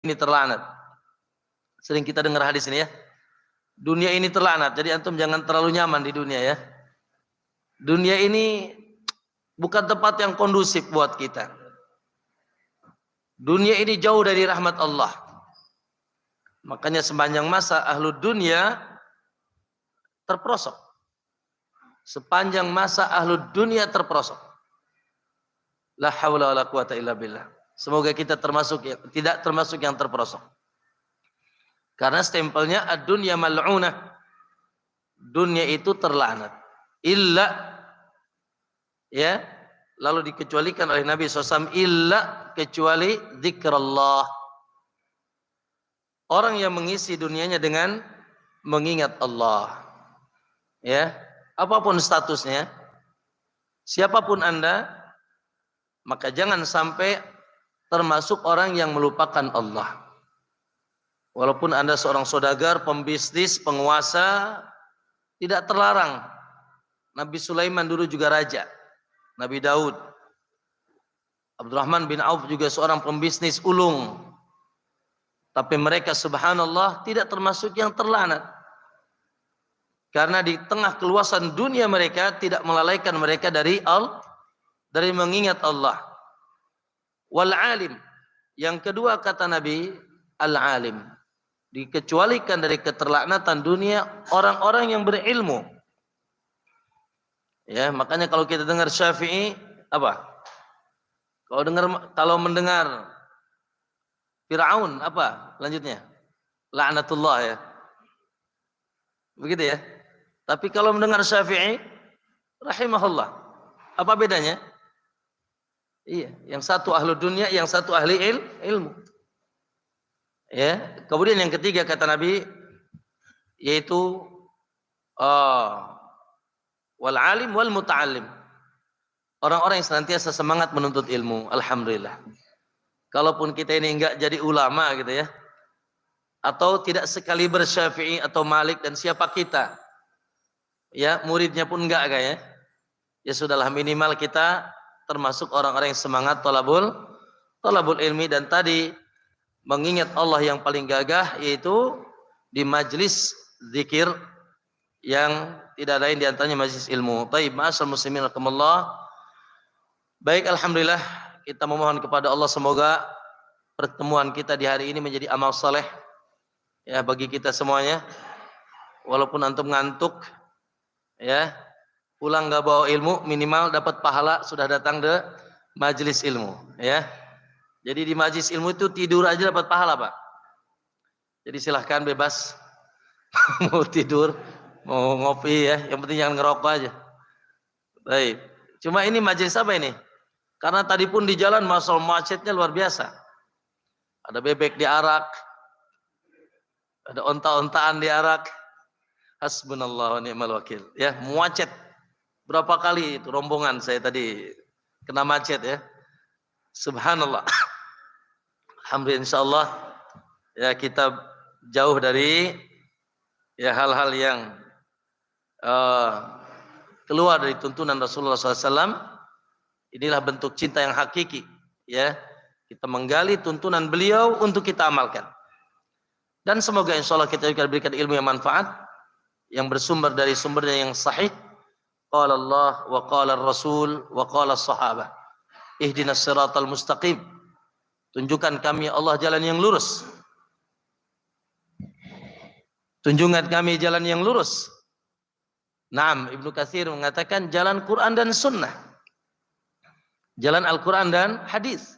ini terlaknat. Sering kita dengar hadis ini ya. Dunia ini terlaknat, jadi antum jangan terlalu nyaman di dunia ya. Dunia ini bukan tempat yang kondusif buat kita. Dunia ini jauh dari rahmat Allah. Makanya sepanjang masa ahlu dunia terperosok. Sepanjang masa ahlu dunia terperosok. La haula wala quwata illa billah. Semoga kita tidak termasuk yang terperosok. Karena stempelnya ad-dunya mal'unah. Dunia itu terlaknat. Illa, ya, lalu dikecualikan oleh Nabi SAW, illa, kecuali dzikrullah. Orang yang mengisi dunianya dengan mengingat Allah. Ya, apapun statusnya, siapapun Anda, maka jangan sampai termasuk orang yang melupakan Allah. Walaupun Anda seorang saudagar, pembisnis, penguasa, tidak terlarang. Nabi Sulaiman dulu juga raja. Nabi Daud. Abdurrahman bin Auf juga seorang pembisnis ulung. Tapi mereka subhanallah tidak termasuk yang terlaknat. Karena di tengah keluasan dunia mereka tidak melalaikan mereka dari mengingat Allah. Wal alim. Yang kedua kata Nabi, al-alim. Dikecualikan dari keterlaknatan dunia orang-orang yang berilmu. Ya, makanya kalau kita dengar Syafi'i apa? Kalau mendengar Fir'aun apa lanjutnya? La'natullah ya. Begitu ya. Tapi kalau mendengar Syafi'i rahimahullah, apa bedanya? Iya, yang satu ahlu dunia, yang satu ahli ilmu. Ya, kemudian yang ketiga kata Nabi yaitu wal alim wal muta'allim. Orang-orang yang senantiasa semangat menuntut ilmu, alhamdulillah. Kalaupun kita ini enggak jadi ulama gitu ya, atau tidak sekaliber Syafi'i atau Malik dan siapa kita, ya muridnya pun enggak kayaknya, ya sudahlah minimal kita termasuk orang-orang yang semangat thalabul ilmi. Dan tadi mengingat Allah yang paling gagah yaitu di majlis zikir yang tidak lain di antaranya majlis ilmu. Baik, ma'asyiral muslimin rahimakumullah. Baik, alhamdulillah kita memohon kepada Allah semoga pertemuan kita di hari ini menjadi amal saleh ya bagi kita semuanya. Walaupun antum ngantuk ya, pulang enggak bawa ilmu, minimal dapat pahala sudah datang ke majlis ilmu ya. Jadi di majlis ilmu itu tidur aja dapat pahala, Pak. Jadi silahkan bebas mau tidur, mau ngopi ya, yang penting jangan ngerokok aja. Baik. Cuma ini majlis apa ini? Karena tadi pun di jalan masalah macetnya luar biasa. Ada bebek diarak, ada onta-ontaan diarak. Hasbunallah wa ni'mal wakil. Ya, macet. Berapa kali itu rombongan saya tadi kena macet ya. Subhanallah. Alhamdulillah insyaallah ya kita jauh dari ya hal-hal yang keluar dari tuntunan Rasulullah SAW. Inilah bentuk cinta yang hakiki ya. Kita menggali tuntunan beliau untuk kita amalkan. Dan semoga insyaallah kita juga diberikan ilmu yang manfaat yang bersumber dari sumbernya yang sahih. Qala Allah wa qala Rasul wa qala sahabah. Ihdinas siratal mustaqim. Tunjukkan kami Allah jalan yang lurus. Tunjukkan kami jalan yang lurus. Naam, Ibnu Katsir mengatakan jalan Quran dan Sunnah. Jalan Al-Quran dan hadis.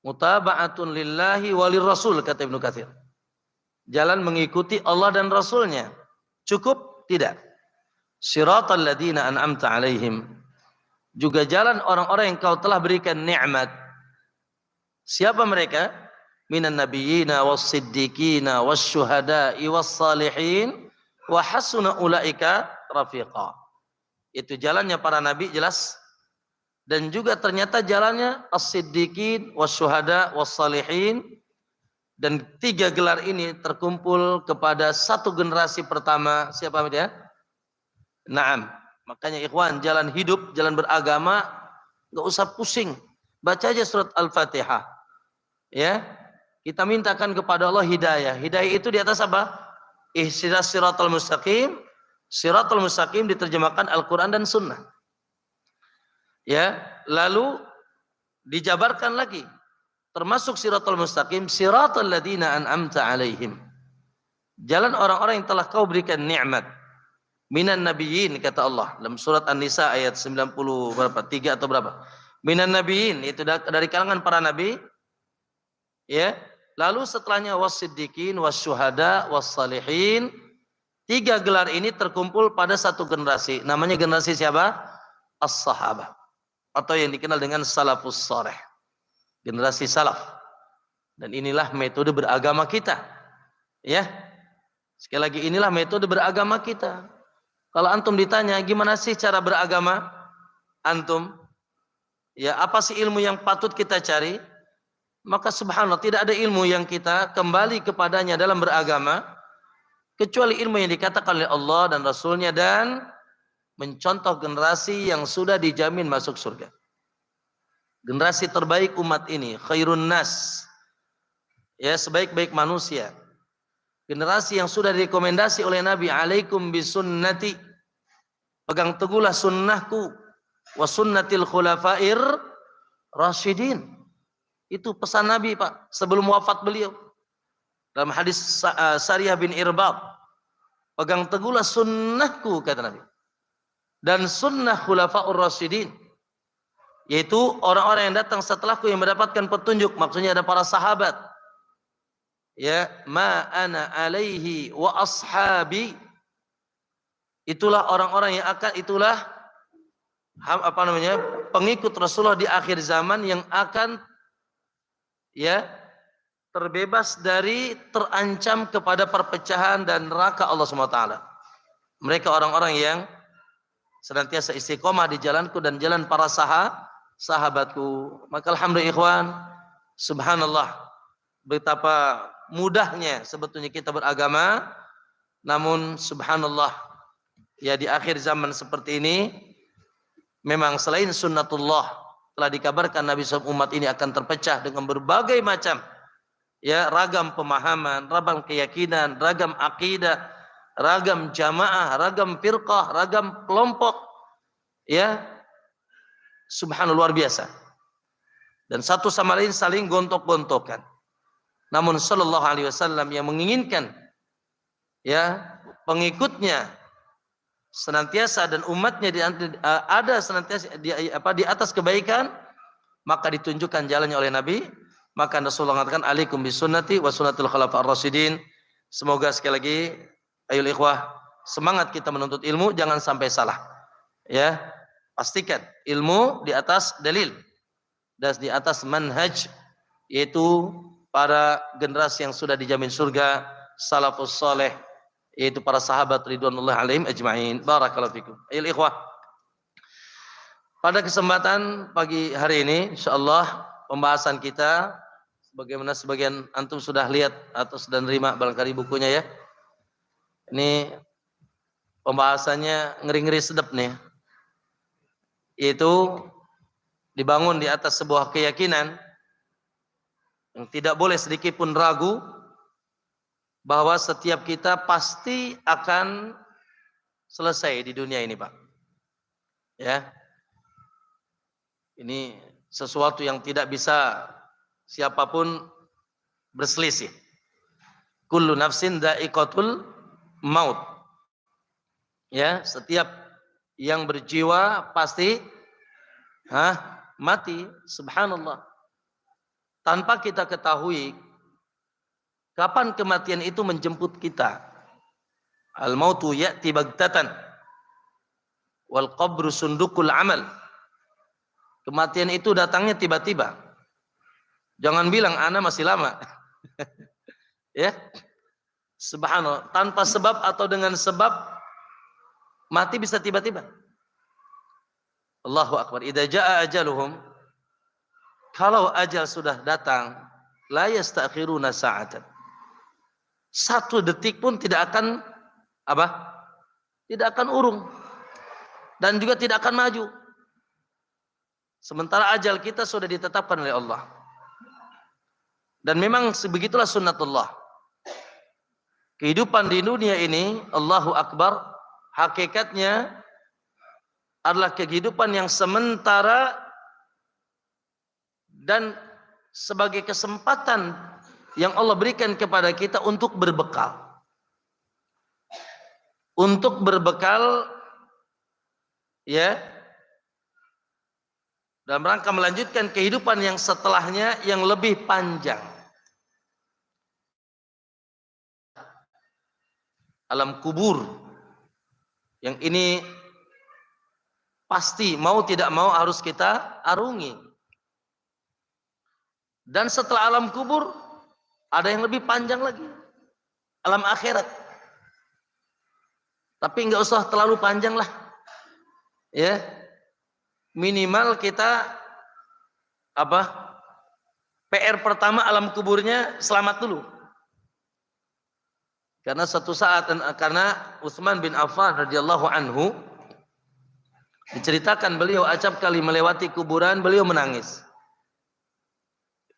Mutaba'atun lillahi walir rasul kata Ibnu Katsir. Jalan mengikuti Allah dan Rasulnya. Cukup? Tidak. Siratal ladzina an'amta alaihim. Juga jalan orang-orang yang kau telah berikan nikmat. Siapa mereka? Minan nabiyyina was-siddiqina wasyuhada'i was-salihin wa hasuna ulaika rafiqa. Itu jalannya para nabi jelas, dan juga ternyata jalannya as-siddiqin wasyuhada was-salihin, dan tiga gelar ini terkumpul kepada satu generasi pertama. Siapa dia? Naam. Makanya ikhwan, jalan hidup, jalan beragama enggak usah pusing. Baca aja surat Al-Fatihah. Ya. Kita mintakan kepada Allah hidayah. Hidayah itu di atas apa? Ihdinas siratal mustaqim. Siratal mustaqim diterjemahkan Al-Quran dan Sunnah. Ya, lalu dijabarkan lagi. Termasuk siratal mustaqim, siratal ladina an'amta alaihim. Jalan orang-orang yang telah kau berikan nikmat. Minan nabiyyin, kata Allah dalam surat An-Nisa ayat 90 berapa? 3 atau berapa? Minan nabiyyin, itu dari kalangan para nabi. Ya. Lalu setelahnya was-siddiqin, was-syuhada, was-salihin. 3 gelar ini terkumpul pada satu generasi. Namanya generasi siapa? As-sahabah. Atau yang dikenal dengan salafus saleh. Generasi salaf. Dan inilah metode beragama kita. Ya. Sekali lagi, inilah metode beragama kita. Kalau antum ditanya gimana sih cara beragama antum? Ya, apa sih ilmu yang patut kita cari? Maka subhanallah, tidak ada ilmu yang kita kembali kepadanya dalam beragama kecuali ilmu yang dikatakan oleh Allah dan Rasulnya dan mencontoh generasi yang sudah dijamin masuk surga. Generasi terbaik umat ini, khairun nas. Ya, sebaik-baik manusia. Generasi yang sudah direkomendasi oleh Nabi, alaikum bisunnati. Pegang teguhlah sunnahku wa sunnatil khulafair rasyidin. Itu pesan Nabi, Pak, sebelum wafat beliau. Dalam hadis Sariyah bin Irbad, pegang teguhlah sunnahku, kata Nabi. Dan sunnah khulafaur rasyidin, yaitu orang-orang yang datang setelahku yang mendapatkan petunjuk, maksudnya ada para sahabat. Ya, ma ana alaihi wa ashabi. Itulah orang-orang yang akan, itulah pengikut Rasulullah di akhir zaman yang akan ya terbebas dari terancam kepada perpecahan dan neraka Allah SWT. Mereka orang-orang yang senantiasa istiqomah di jalanku dan jalan para sahabatku. Maka alhamdulillah ikhwan, subhanallah, betapa mudahnya sebetulnya kita beragama. Namun subhanallah, ya di akhir zaman seperti ini memang selain sunnatullah, telah dikabarkan Nabi SAW umat ini akan terpecah dengan berbagai macam ya ragam pemahaman, ragam keyakinan, ragam akidah, ragam jamaah, ragam firqah, ragam kelompok. Ya, subhanallah, luar biasa. Dan satu sama lain saling gontok-gontokan. Namun sallallahu alaihi wasallam yang menginginkan ya pengikutnya senantiasa dan umatnya ada senantiasa di atas kebaikan, maka ditunjukkan jalannya oleh Nabi. Maka Rasulullah mengatakan alaikum bisunnati wa sunnatul khulafaur rasyidin. Semoga sekali lagi ayol ikhwah, semangat kita menuntut ilmu jangan sampai salah. Ya, pastikan ilmu di atas dalil dan di atas manhaj, yaitu para generasi yang sudah dijamin surga, salafus saleh, yaitu para sahabat ridwanullah alaihim ajma'in. Barakallahu fikum. Ayol ikhwah, pada kesempatan pagi hari ini insyaallah pembahasan kita, bagaimana sebagian antum sudah lihat atau sudah nerima barangkali bukunya ya. Ini pembahasannya ngeri-ngeri sedap nih. Yaitu dibangun di atas sebuah keyakinan yang tidak boleh sedikit pun ragu bahwa setiap kita pasti akan selesai di dunia ini, Pak. Ya. Ini sesuatu yang tidak bisa siapapun berselisih. Kullu nafsin dha'iqatul maut. Ya, setiap yang berjiwa pasti mati, subhanallah. Tanpa kita ketahui kapan kematian itu menjemput kita. Al-mautu ya'ti baghtatan wal qabru sundukul amal. Kematian itu datangnya tiba-tiba. Jangan bilang ana masih lama. Ya. Subhanallah, tanpa sebab atau dengan sebab mati bisa tiba-tiba. Allahu akbar. Idza jaa ajaluhum, kalau ajal sudah datang, la yastakhiruna sa'atan. 1 detik pun tidak akan tidak akan urung dan juga tidak akan maju. Sementara ajal kita sudah ditetapkan oleh Allah. Dan memang sebegitulah sunnatullah. Kehidupan di dunia ini, Allahu Akbar, hakikatnya adalah kehidupan yang sementara dan sebagai kesempatan yang Allah berikan kepada kita untuk berbekal. Untuk berbekal, ya, dalam rangka melanjutkan kehidupan yang setelahnya yang lebih panjang. Alam kubur, yang ini pasti mau tidak mau harus kita arungi. Dan setelah alam kubur ada yang lebih panjang lagi, alam akhirat. Tapi nggak usah terlalu panjang lah, ya. Minimal kita PR pertama alam kuburnya selamat dulu. Karena satu saat, karena Utsman bin Affan radhiyallahu anhu diceritakan beliau acap kali melewati kuburan, beliau menangis.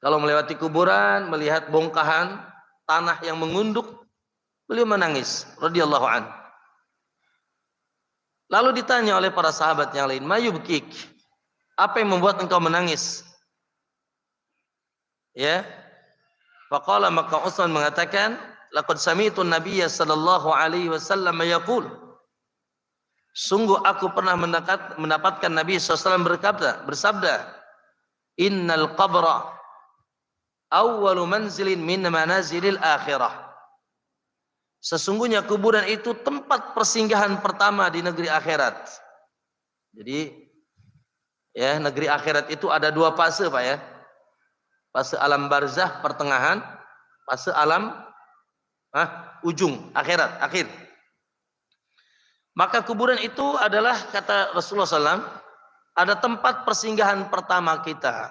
Kalau melewati kuburan, melihat bongkahan tanah yang mengunduk, beliau menangis radhiyallahu anhu. Lalu ditanya oleh para sahabat yang lain, "Mayubkik?" Apa yang membuat engkau menangis? Ya. Faqala, maka Utsman mengatakan, "Laqad sami'tu an-nabiyya sallallahu alaihi wasallam yaqul." Sungguh aku pernah mendapatkan Nabi SAW bersabda, "Innal qabra awwalu manzilin min manazilil akhirah." Sesungguhnya kuburan itu tempat persinggahan pertama di negeri akhirat. Jadi, ya, negeri akhirat itu ada dua fase, Pak, ya. Fase alam barzah pertengahan, fase alam ujung akhirat akhir. Maka kuburan itu adalah, kata Rasulullah SAW, ada tempat persinggahan pertama kita.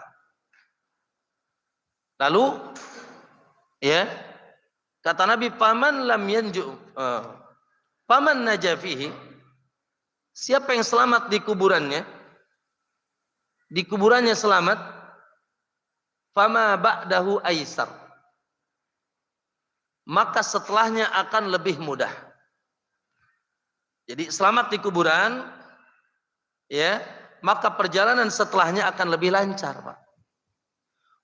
Lalu, ya, kata Nabi, "Faman lam yanju, faman najafihi." Siapa yang selamat di kuburannya selamat, fama ba'dahu aisar, maka setelahnya akan lebih mudah. Jadi selamat di kuburan, ya, maka perjalanan setelahnya akan lebih lancar, Pak.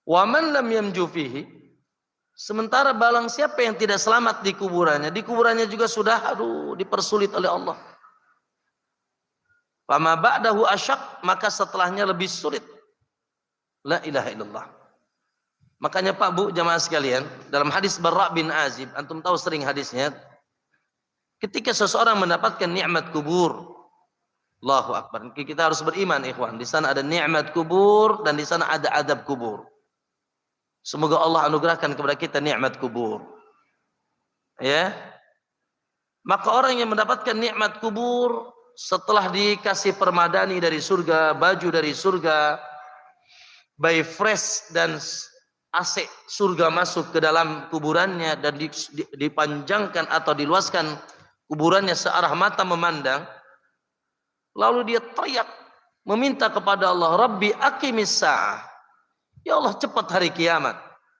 Wa man lam yamju fihi, sementara balang siapa yang tidak selamat di kuburannya juga sudah dipersulit oleh Allah. Fama ba'dahu asyak, maka setelahnya lebih sulit. La ilaha illallah. Makanya Pak, Bu, jamaah sekalian, dalam hadis Barra bin Azib, antum tahu sering hadisnya, ketika seseorang mendapatkan nikmat kubur, Allahu Akbar, kita harus beriman, ikhwan. Di sana ada nikmat kubur dan di sana ada adab kubur. Semoga Allah anugerahkan kepada kita nikmat kubur. Ya. Maka orang yang mendapatkan nikmat kubur setelah dikasih permadani dari surga, baju dari surga, by fresh dan AC surga masuk ke dalam kuburannya dan dipanjangkan atau diluaskan kuburannya searah mata memandang, lalu dia teriak meminta kepada Allah, "Rabbi aqimis sa'ah." Ya Allah, cepat hari kiamat,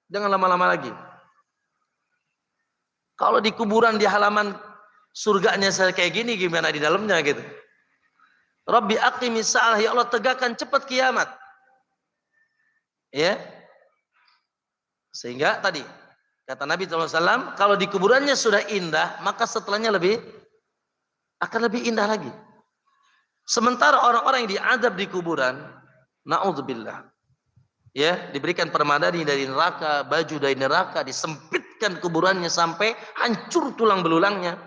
jangan lama-lama lagi. Kalau di kuburan di halaman surganya saya kayak gini, gimana di dalamnya gitu? Rabbi aqimis sa'ah, ya Allah tegakkan cepat kiamat. Ya. Sehingga tadi kata Nabi SAW, kalau di kuburannya sudah indah, maka setelahnya akan lebih indah lagi. Sementara orang-orang yang diadab di kuburan, na'udzubillah, ya, diberikan permadani dari neraka, baju dari neraka, disempitkan kuburannya sampai hancur tulang belulangnya.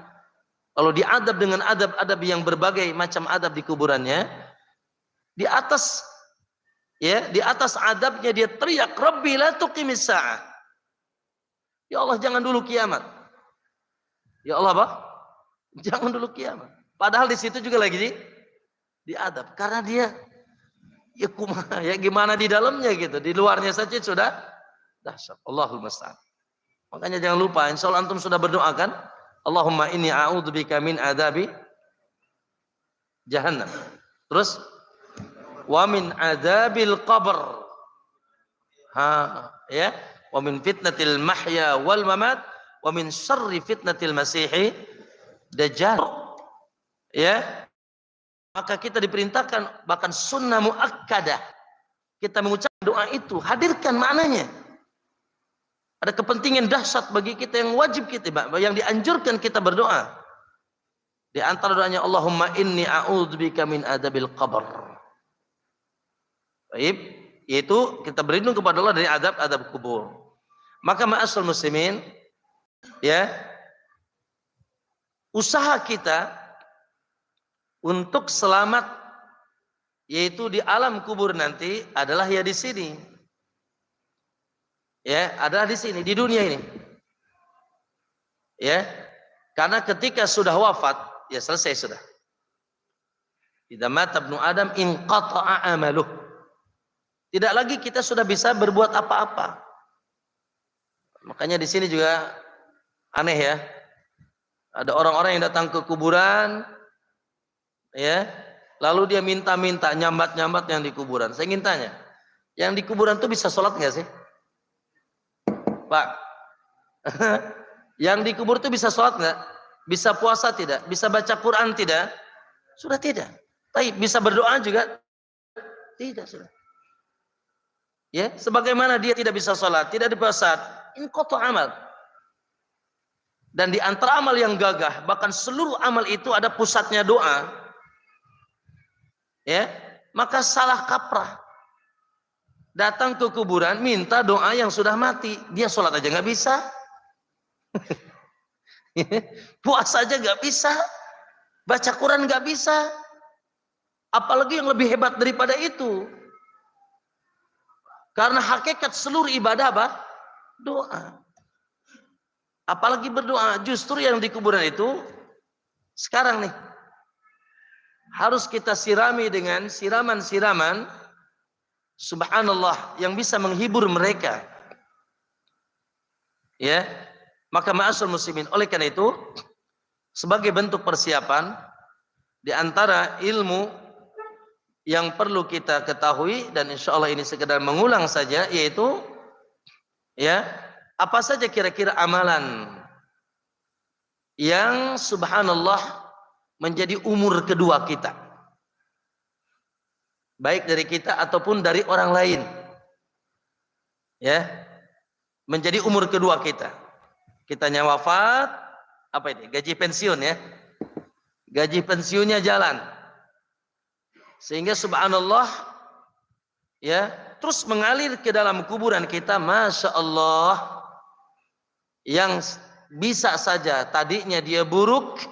Kalau diadab dengan adab-adab yang berbagai macam adab di kuburannya, di atas adabnya dia teriak, "Rabbi la tuqimis sa'ah." Ya Allah, jangan dulu kiamat. Ya Allah, Pak, jangan dulu kiamat. Padahal di situ juga lagi diadab karena dia gimana di dalamnya gitu. Di luarnya saja sudah dahsyat. Allahul musta'an. Makanya jangan lupa, insyaallah antum sudah berdoa kan? Allahumma inni a'udzubika min adabi jahannam. Terus wa min adabil qabr. Ya. wa min fitnatil mahya wal mamat, wa min syarri fitnatil masihi dajjal. Ya, maka kita diperintahkan, bahkan sunnah muakkadah, kita mengucapkan doa itu, hadirkan maknanya. Ada kepentingan dahsyat bagi kita yang wajib kita, yang dianjurkan kita berdoa. Di antara doanya, Allahumma inni a'udzubika min adabil qabr. Baik, yaitu kita berlindung kepada Allah dari adab kubur. Maka ma'asyiral muslimin, ya, usaha kita untuk selamat yaitu di alam kubur nanti adalah ya di sini. Ya, adalah di sini, di dunia ini. Ya. Karena ketika sudah wafat, ya selesai sudah. Idza mata ibnu Adam inqata'a amaluh. Tidak lagi kita sudah bisa berbuat apa-apa. Makanya di sini juga aneh ya. Ada orang-orang yang datang ke kuburan, ya, lalu dia minta-minta, nyambat-nyambat yang di kuburan. Saya ingin tanya, yang di kuburan itu bisa sholat nggak sih, Pak? Yang di kubur itu bisa sholat nggak? Bisa puasa tidak? Bisa baca Quran tidak? Sudah tidak. Tapi bisa berdoa juga? Tidak sudah. Ya, sebagaimana dia tidak bisa sholat, tidak dipuasa, inqata amal. Dan di antara amal yang gagah, bahkan seluruh amal itu ada pusatnya doa. Ya, maka salah kaprah. Datang ke kuburan, minta doa yang sudah mati. Dia sholat aja nggak bisa. Puasa aja nggak bisa. Baca Quran nggak bisa. Apalagi yang lebih hebat daripada itu. Karena hakikat seluruh ibadah apa? Doa. Apalagi berdoa. Justru yang di kuburan itu sekarang nih harus kita sirami dengan siraman-siraman subhanallah yang bisa menghibur mereka. Ya, maka ma'asyiral muslimin, oleh karena itu sebagai bentuk persiapan di antara ilmu yang perlu kita ketahui, dan insya Allah ini sekedar mengulang saja, yaitu ya, apa saja kira-kira amalan yang subhanallah menjadi umur kedua kita, baik dari kita ataupun dari orang lain, ya, menjadi umur kedua kita. Kitanya wafat, apa ini? Gaji pensiun ya, gaji pensiunnya jalan, sehingga subhanallah ya terus mengalir ke dalam kuburan kita, masya Allah, yang bisa saja tadinya dia buruk,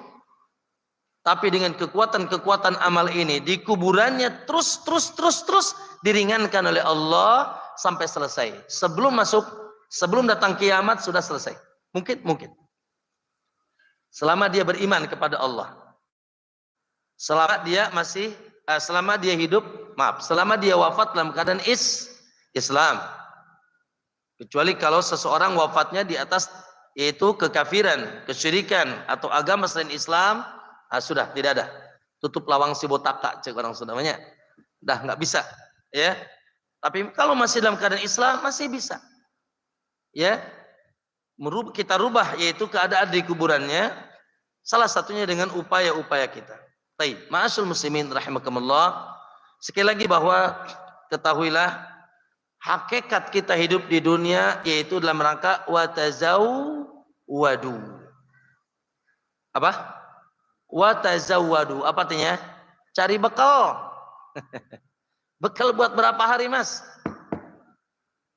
tapi dengan kekuatan-kekuatan amal ini di kuburannya terus diringankan oleh Allah sampai selesai. Sebelum datang kiamat sudah selesai. Mungkin. Selama dia beriman kepada Allah. Selama dia wafat dalam keadaan Islam. Kecuali kalau seseorang wafatnya di atas yaitu kekafiran, kesyirikan atau agama selain Islam, sudah tidak ada. Tutup lawang si botaka, cek orang namanya. Dah nggak bisa, ya. Tapi kalau masih dalam keadaan Islam masih bisa. Ya. Kita rubah yaitu keadaan di kuburannya, salah satunya dengan upaya-upaya kita. Baik, ma'asyiral muslimin rahimakumullah. Sekali lagi bahwa ketahuilah hakikat kita hidup di dunia yaitu dalam rangka watazawwadu. Apa? Watazawwadu. Apa artinya? Cari bekal. Bekal buat berapa hari, Mas?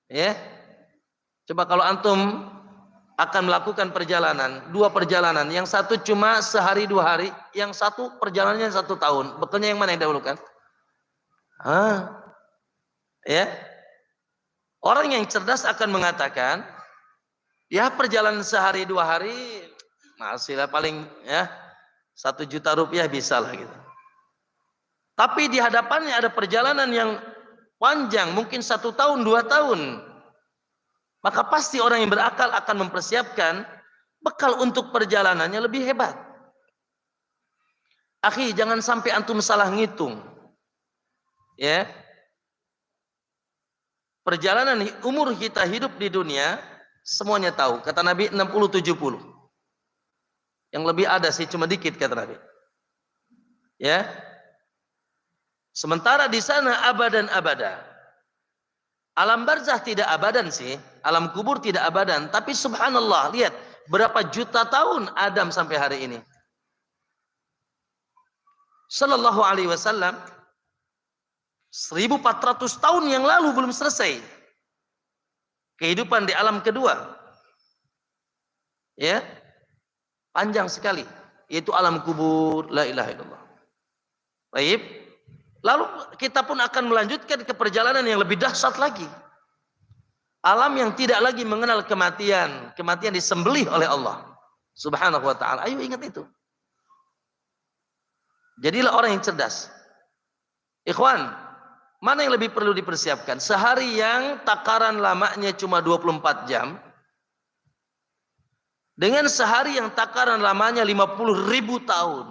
Ya. Coba kalau antum akan melakukan perjalanan, 2 perjalanan, yang satu cuma sehari 2 hari, yang satu perjalanannya 1 tahun. Bekalnya yang mana yang dahulukan? Ya. Orang yang cerdas akan mengatakan, ya perjalanan sehari 2 hari masihlah paling ya 1 juta rupiah bisa lah gitu. Tapi di hadapannya ada perjalanan yang panjang, mungkin 1 tahun 2 tahun. Maka pasti orang yang berakal akan mempersiapkan bekal untuk perjalanannya lebih hebat. Akhi, jangan sampai antum salah ngitung. Ya. perjalanan umur kita hidup di dunia, semuanya tahu. Kata Nabi 60-70. Yang lebih ada sih cuma dikit kata Nabi. Ya. Sementara di sana abadan abada. Alam barzah tidak abadan sih, alam kubur tidak abadan, tapi subhanallah, lihat berapa juta tahun Adam sampai hari ini. Sallallahu alaihi wasallam 1400 tahun yang lalu belum selesai kehidupan di alam kedua. Ya. Panjang sekali, yaitu alam kubur, la ilaha illallah. Baik. Lalu kita pun akan melanjutkan ke perjalanan yang lebih dahsyat lagi. Alam yang tidak lagi mengenal kematian. Kematian disembelih oleh Allah Subhanahu wa ta'ala. Ayo ingat itu. Jadilah orang yang cerdas. Ikhwan, mana yang lebih perlu dipersiapkan? Sehari yang takaran lamanya cuma 24 jam. Dengan sehari yang takaran lamanya 50.000 tahun.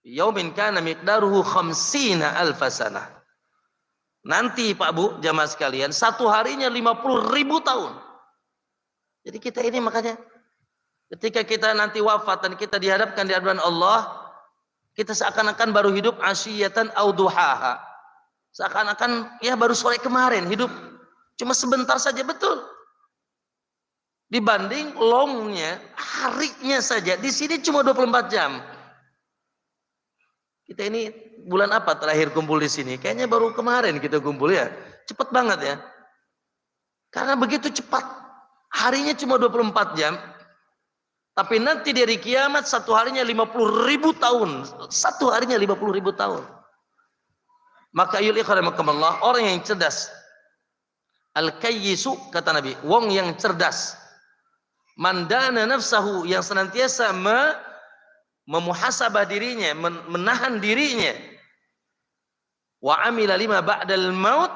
Yaumin kana miqdaruhu khamsina alfasanah. Nanti Pak Bu, jamaah sekalian, satu harinya 50.000 tahun. Jadi kita ini makanya ketika kita nanti wafat dan kita dihadapkan di hadapan Allah, kita seakan-akan baru hidup asyiyatan au duhaha. Seakan-akan ya baru sore kemarin hidup. Cuma sebentar saja, betul. Dibanding longnya, harinya saja. Di sini cuma 24 jam. Kita ini bulan apa terakhir kumpul di sini? Kayaknya baru kemarin kita kumpul ya. Cepat banget ya. Karena begitu cepat. Harinya cuma 24 jam. Tapi nanti dari kiamat satu harinya 50.000 tahun. Satu harinya 50.000 tahun. Maka ayul ikhwanakumullah, orang yang cerdas. Al-kayyisu, kata Nabi, wong yang cerdas. Mandana nafsahu, yang senantiasa memuhasabah dirinya, menahan dirinya. Wa amila lima ba'dal maut,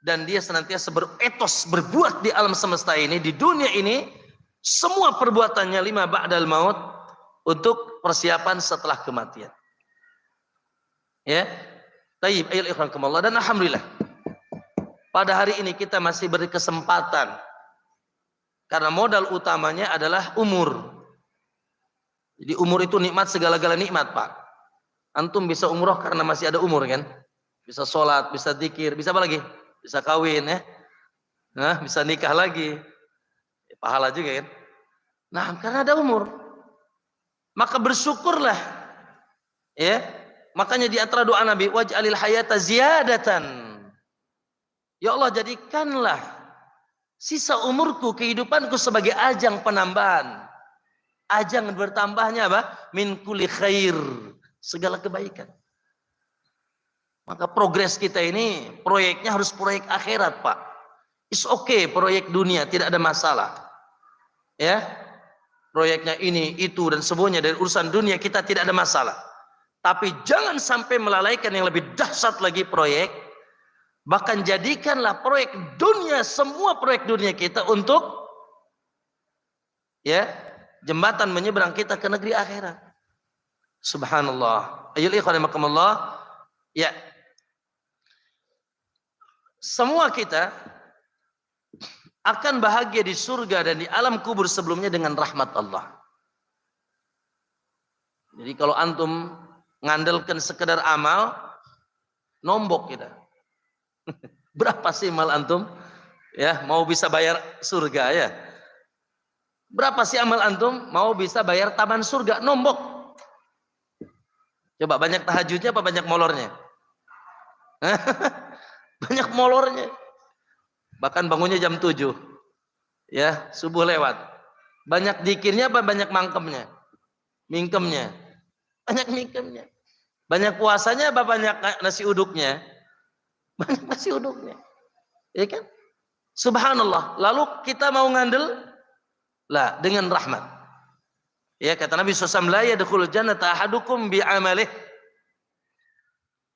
dan dia senantiasa beretos, berbuat di alam semesta ini, di dunia ini, semua perbuatannya lima ba'dal maut untuk persiapan setelah kematian. Ya. Tayyib ayyul ikhwanakumullah, dan alhamdulillah pada hari ini kita masih berkesempatan karena modal utamanya adalah umur. Jadi umur itu nikmat, segala-gala nikmat, Pak. Antum bisa umroh karena masih ada umur kan? Bisa sholat, bisa zikir, bisa apa lagi? Bisa kawin ya. Nah, bisa nikah lagi. Pahala juga kan? Nah, karena ada umur. Maka bersyukurlah. Ya. Makanya di antara doa Nabi, waj'alil hayata ziyadatan. Ya Allah, jadikanlah sisa umurku, kehidupanku sebagai ajang penambahan. Ajang bertambahnya apa? Min kulli khair, segala kebaikan. Maka progres kita ini proyeknya harus proyek akhirat, Pak. It's okay proyek dunia, tidak ada masalah. Ya. Proyeknya ini, itu dan semuanya dari urusan dunia kita tidak ada masalah. Tapi jangan sampai melalaikan yang lebih dahsyat lagi proyek. Bahkan jadikanlah proyek dunia, semua proyek dunia kita untuk ya, jembatan menyeberang kita ke negeri akhirat. Subhanallah. Ayyul ikhwanakumullah. Ya. Semua kita akan bahagia di surga dan di alam kubur sebelumnya dengan rahmat Allah. Jadi kalau antum ngandalkan sekedar amal, nombok kita. Berapa sih amal antum? Ya, mau bisa bayar surga ya. Berapa sih amal antum mau bisa bayar taman surga? Nombok. Coba banyak tahajudnya apa banyak molornya? Banyak molornya. Bahkan bangunnya jam 7. Ya, subuh lewat. Banyak dikirnya apa banyak mangkemnya? Mingkemnya. Banyak mingkemnya. Banyak puasanya apa banyak nasi uduknya? Banyak nasi uduknya. Ya kan? Subhanallah. Lalu kita mau ngandel lah dengan rahmat. Ya, kata Nabi SAW, la yadkhulul jannata ahadukum bi'amalih.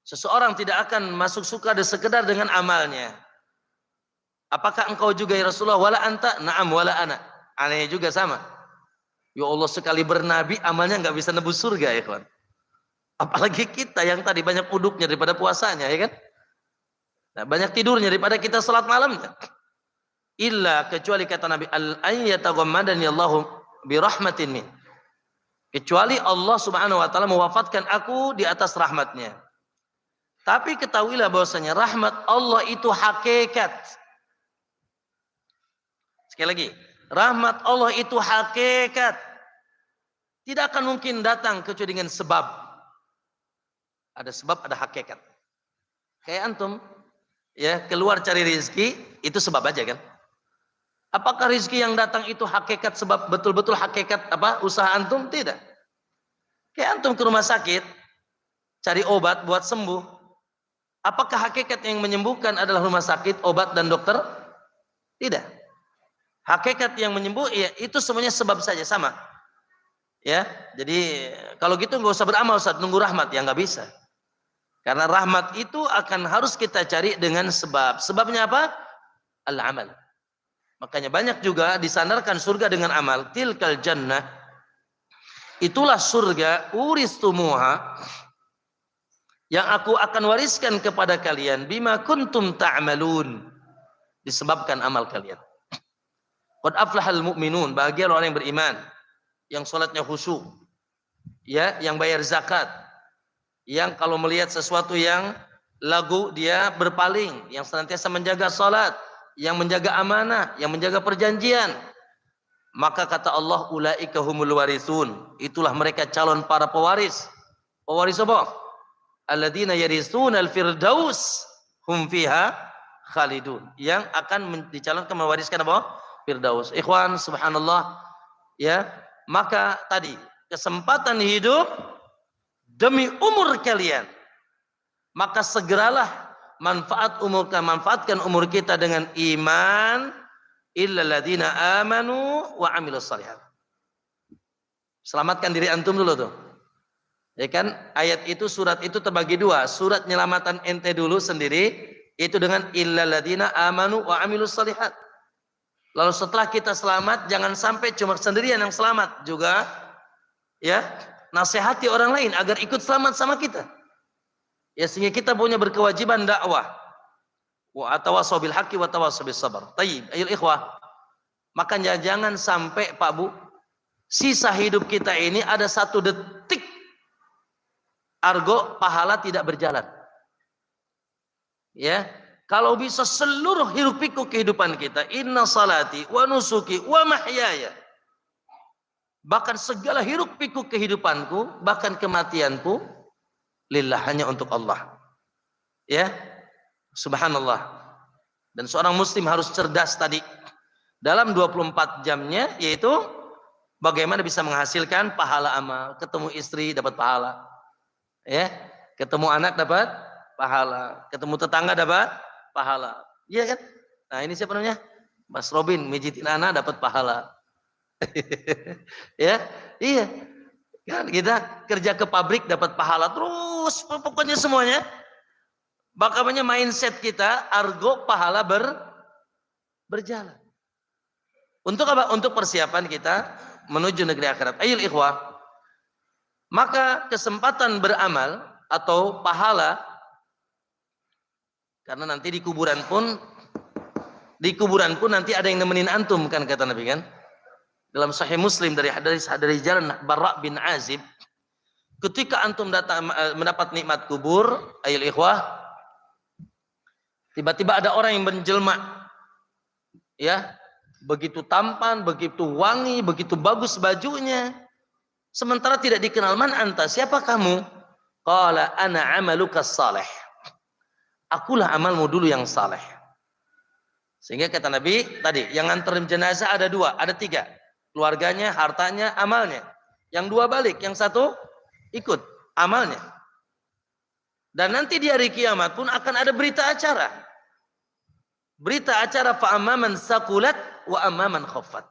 Seseorang tidak akan masuk surga sekedar dengan amalnya. Apakah engkau juga ya Rasulullah? Wala anta? Na'am wala ana. Aneh juga sama. Ya Allah, sekali bernabi amalnya nggak bisa nebus surga ya kawan. Apalagi kita yang tadi banyak uduknya daripada puasanya ya kan. Nah, banyak tidurnya daripada kita salat malamnya. Illa kecuali kata Nabi al-ayyataghammadani Allahu bi rahmatin min. Kecuali Allah Subhanahu wa taala mewafatkan aku di atas rahmatnya. Tapi ketahuilah bahwasanya rahmat Allah itu hakikat. Sekali lagi, rahmat Allah itu hakikat. Tidak akan mungkin datang kecuali dengan sebab. Ada sebab, ada hakikat. Kayak antum, ya keluar cari rezeki, itu sebab aja kan. Apakah rezeki yang datang itu hakikat sebab betul-betul hakikat apa usaha antum? Tidak. Kayak antum ke rumah sakit, cari obat buat sembuh. Apakah hakikat yang menyembuhkan adalah rumah sakit, obat dan dokter? Tidak. Hakikat yang menyembuh, ya itu semuanya sebab saja sama. Ya, jadi kalau gitu nggak usah beramal, Ustaz, nunggu rahmat, ya nggak bisa. Karena rahmat itu akan harus kita cari dengan sebab. Sebabnya apa? Al-amal. Makanya banyak juga disandarkan surga dengan amal. Tilkal jannah. Itulah surga uristumuha yang aku akan wariskan kepada kalian bima kuntum ta'malun. Disebabkan amal kalian. Qad aflahal mu'minun, bahagia orang yang beriman, yang salatnya khusyuk, ya, yang bayar zakat, yang kalau melihat sesuatu yang lagu dia berpaling, yang senantiasa menjaga salat, yang menjaga amanah, yang menjaga perjanjian. Maka kata Allah, ulaika humul warithun, itulah mereka calon para pewaris. Pewaris apa? Alladzina yarithuna al-firdaus hum fiha khalidun, yang akan dicalonkan mewariskan apa? Firdaus. Ikhwan, subhanallah, ya. Maka tadi kesempatan hidup demi umur kalian, maka segeralah manfaatkan umur kita dengan iman. Illal ladzina amanu wa amilus shalihat. Selamatkan diri antum dulu tuh. Ya kan? Ayat itu, surat itu terbagi dua. Surat penyelamatan ente dulu sendiri, itu dengan illal ladzina amanu wa amilus shalihat. Lalu setelah kita selamat, jangan sampai cuma sendirian yang selamat, juga ya nasihati orang lain agar ikut selamat sama kita. Ya, sehingga kita punya berkewajiban dakwah. Wa atawasaw bil haqqi wa tawasaw bis sabr. Tayyib, ayul ikhwah. Maka jangan sampai Pak Bu, sisa hidup kita ini ada 1 detik argo pahala tidak berjalan. Ya, kalau bisa seluruh hidup pikuk kehidupan kita, inna salati wa nusuki wa mahyaya, bahkan segala hiruk pikuk kehidupanku, bahkan kematianku, lillah, hanya untuk Allah. Ya, subhanallah. Dan seorang muslim harus cerdas tadi dalam 24 jamnya, yaitu bagaimana bisa menghasilkan pahala amal. Ketemu istri dapat pahala, ya, ketemu anak dapat pahala, ketemu tetangga dapat pahala, iya kan? Nah, ini siapa namanya? Mas Robin mijitin anak dapat pahala. Ya, iya. Kan kita kerja ke pabrik dapat pahala terus, pokoknya semuanya. Bagaimana mindset kita, argo pahala berjalan. Untuk apa? Untuk persiapan kita menuju negeri akhirat. Ayul ikhwah. Maka kesempatan beramal atau pahala, karena nanti di kuburan pun nanti ada yang nemenin antum, kan kata Nabi kan? Dalam Sahih Muslim dari jalan Barra bin Azib, ketika antum datang mendapat nikmat kubur, ayul ikhwah, tiba-tiba ada orang yang menjelma, ya, begitu tampan, begitu wangi, begitu bagus bajunya, sementara tidak dikenal. Man anta, siapa kamu? Qala ana amaluka salih, akulah amalmu dulu yang saleh. Sehingga kata Nabi tadi, yang nganterin jenazah ada 2, ada 3, keluarganya, hartanya, amalnya. Yang 2 balik, yang 1 ikut amalnya. Dan nanti di hari kiamat pun akan ada berita acara. Berita acara fa'amman saqulat wa amman khaffat.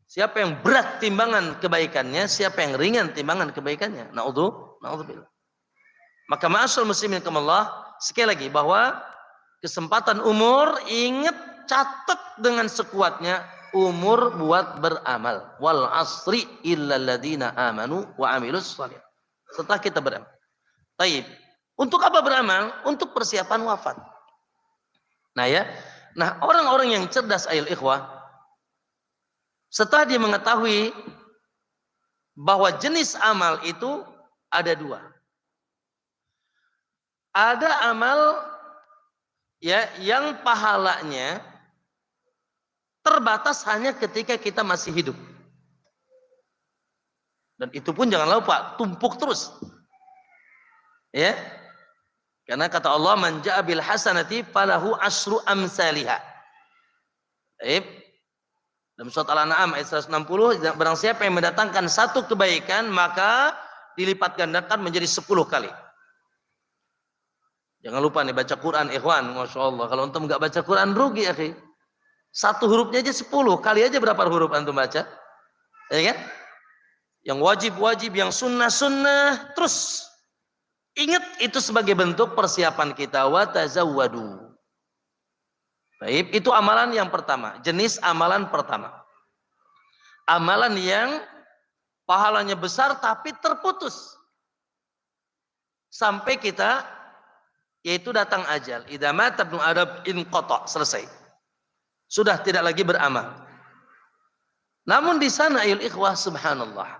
Siapa yang berat timbangan kebaikannya, siapa yang ringan timbangan kebaikannya. Na'udzubillah. Maka ma'asyal muslimin kamallah, sekali lagi bahwa kesempatan umur, ingat, catat dengan sekuatnya, umur buat beramal. Wal asri illal ladzina amanu wa amilus shalihat. Setelah kita beramal. Taib. Untuk apa beramal? Untuk persiapan wafat. Nah ya, nah orang-orang yang cerdas ayol ikhwah, setelah dia mengetahui bahwa jenis amal itu ada dua. Ada amal ya yang pahalanya terbatas hanya ketika kita masih hidup. Dan itu pun jangan lupa tumpuk terus. Ya. Karena kata Allah, man ja'a bil hasanati falahu asyru amsalihha. Baik. Dalam surat Al-An'am ayat 160, barang siapa yang mendatangkan satu kebaikan maka dilipat gandakan menjadi 10 kali. Jangan lupa nih baca Quran, ikhwan. Masya Allah. Kalau antum nggak baca Quran rugi, akhi. Satu hurufnya aja 10 kali aja berapa huruf antum baca? Ya kan? Yang wajib-wajib, yang sunnah-sunnah, terus ingat itu sebagai bentuk persiapan kita. Wa tazawwadu. Baik, itu amalan yang pertama, jenis amalan pertama. Amalan yang pahalanya besar tapi terputus. Sampai kita, yaitu datang ajal. Idza mata ibnu Adam inqata, selesai. Sudah tidak lagi beramal. Namun di sana ayul ikhwah subhanallah.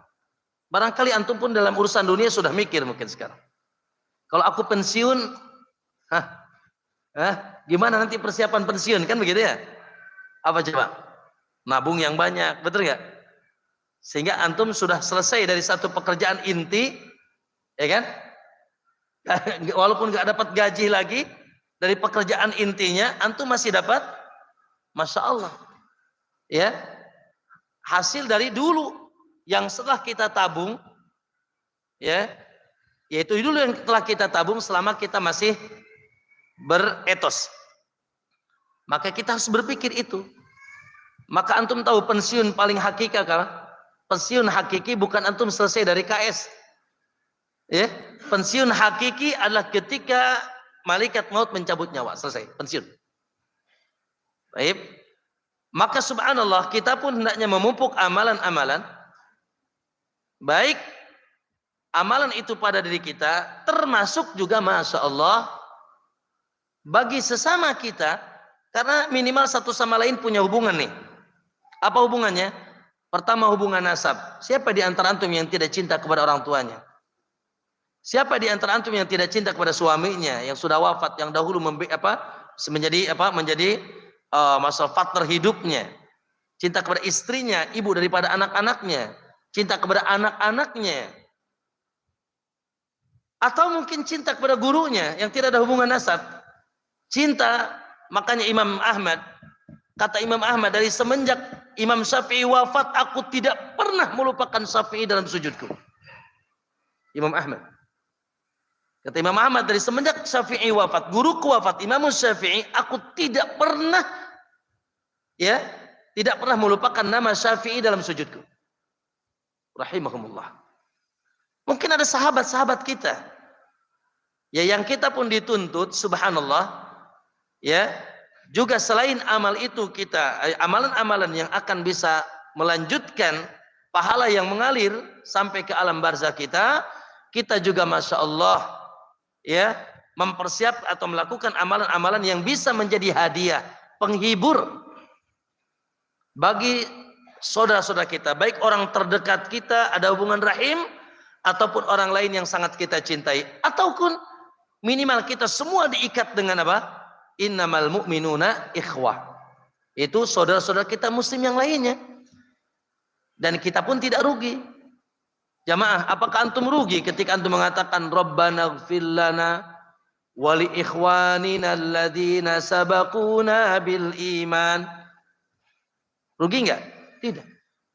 Barangkali antum pun dalam urusan dunia sudah mikir mungkin sekarang. Kalau aku pensiun, gimana nanti persiapan pensiun, kan begitu ya? Apa coba? Nabung yang banyak, betul nggak? Sehingga antum sudah selesai dari satu pekerjaan inti, ya kan? Walaupun nggak dapat gaji lagi dari pekerjaan intinya, antum masih dapat, masya Allah, ya, hasil dari dulu yang setelah kita tabung, ya. Yaitu dulu yang telah kita tabung selama kita masih beretos. Maka kita harus berpikir itu. Maka antum tahu pensiun paling hakiki kan? Pensiun hakiki bukan antum selesai dari KS. Ya, pensiun hakiki adalah ketika malaikat maut mencabut nyawa, selesai, pensiun. Baik. Maka subhanallah kita pun hendaknya memupuk amalan-amalan baik amalan itu pada diri kita, termasuk juga masya Allah bagi sesama kita, karena minimal satu sama lain punya hubungan nih. Apa hubungannya? Pertama, hubungan nasab. Siapa di antara antum yang tidak cinta kepada orang tuanya? Siapa di antara antum yang tidak cinta kepada suaminya yang sudah wafat, yang dahulu menjadi masalah partner hidupnya? Cinta kepada istrinya, ibu daripada anak-anaknya, cinta kepada anak-anaknya. Atau mungkin cinta kepada gurunya yang tidak ada hubungan nasab. Cinta, makanya Imam Ahmad, kata Imam Ahmad, dari semenjak Imam Syafi'i wafat, aku tidak pernah melupakan Syafi'i dalam sujudku. Imam Ahmad. Kata Imam Ahmad, dari semenjak Syafi'i wafat, guruku wafat, Imam Syafi'i, aku tidak pernah melupakan nama Syafi'i dalam sujudku. Rahimahumullah. Mungkin ada sahabat-sahabat kita, ya, yang kita pun dituntut, subhanallah, ya, juga selain amal itu kita, amalan-amalan yang akan bisa melanjutkan pahala yang mengalir sampai ke alam barzah kita juga masya Allah, ya, mempersiap atau melakukan amalan-amalan yang bisa menjadi hadiah, penghibur bagi saudara-saudara kita, baik orang terdekat kita, ada hubungan rahim, ataupun orang lain yang sangat kita cintai, ataupun minimal kita semua diikat dengan apa? Innamal mu'minuna ikhwah. Itu saudara-saudara kita muslim yang lainnya. Dan kita pun tidak rugi. Jamaah, apakah antum rugi ketika antum mengatakan Rabbana ighfir lana wa li ikhwanina alladhina sabaquna bil iman? Rugi enggak? Tidak.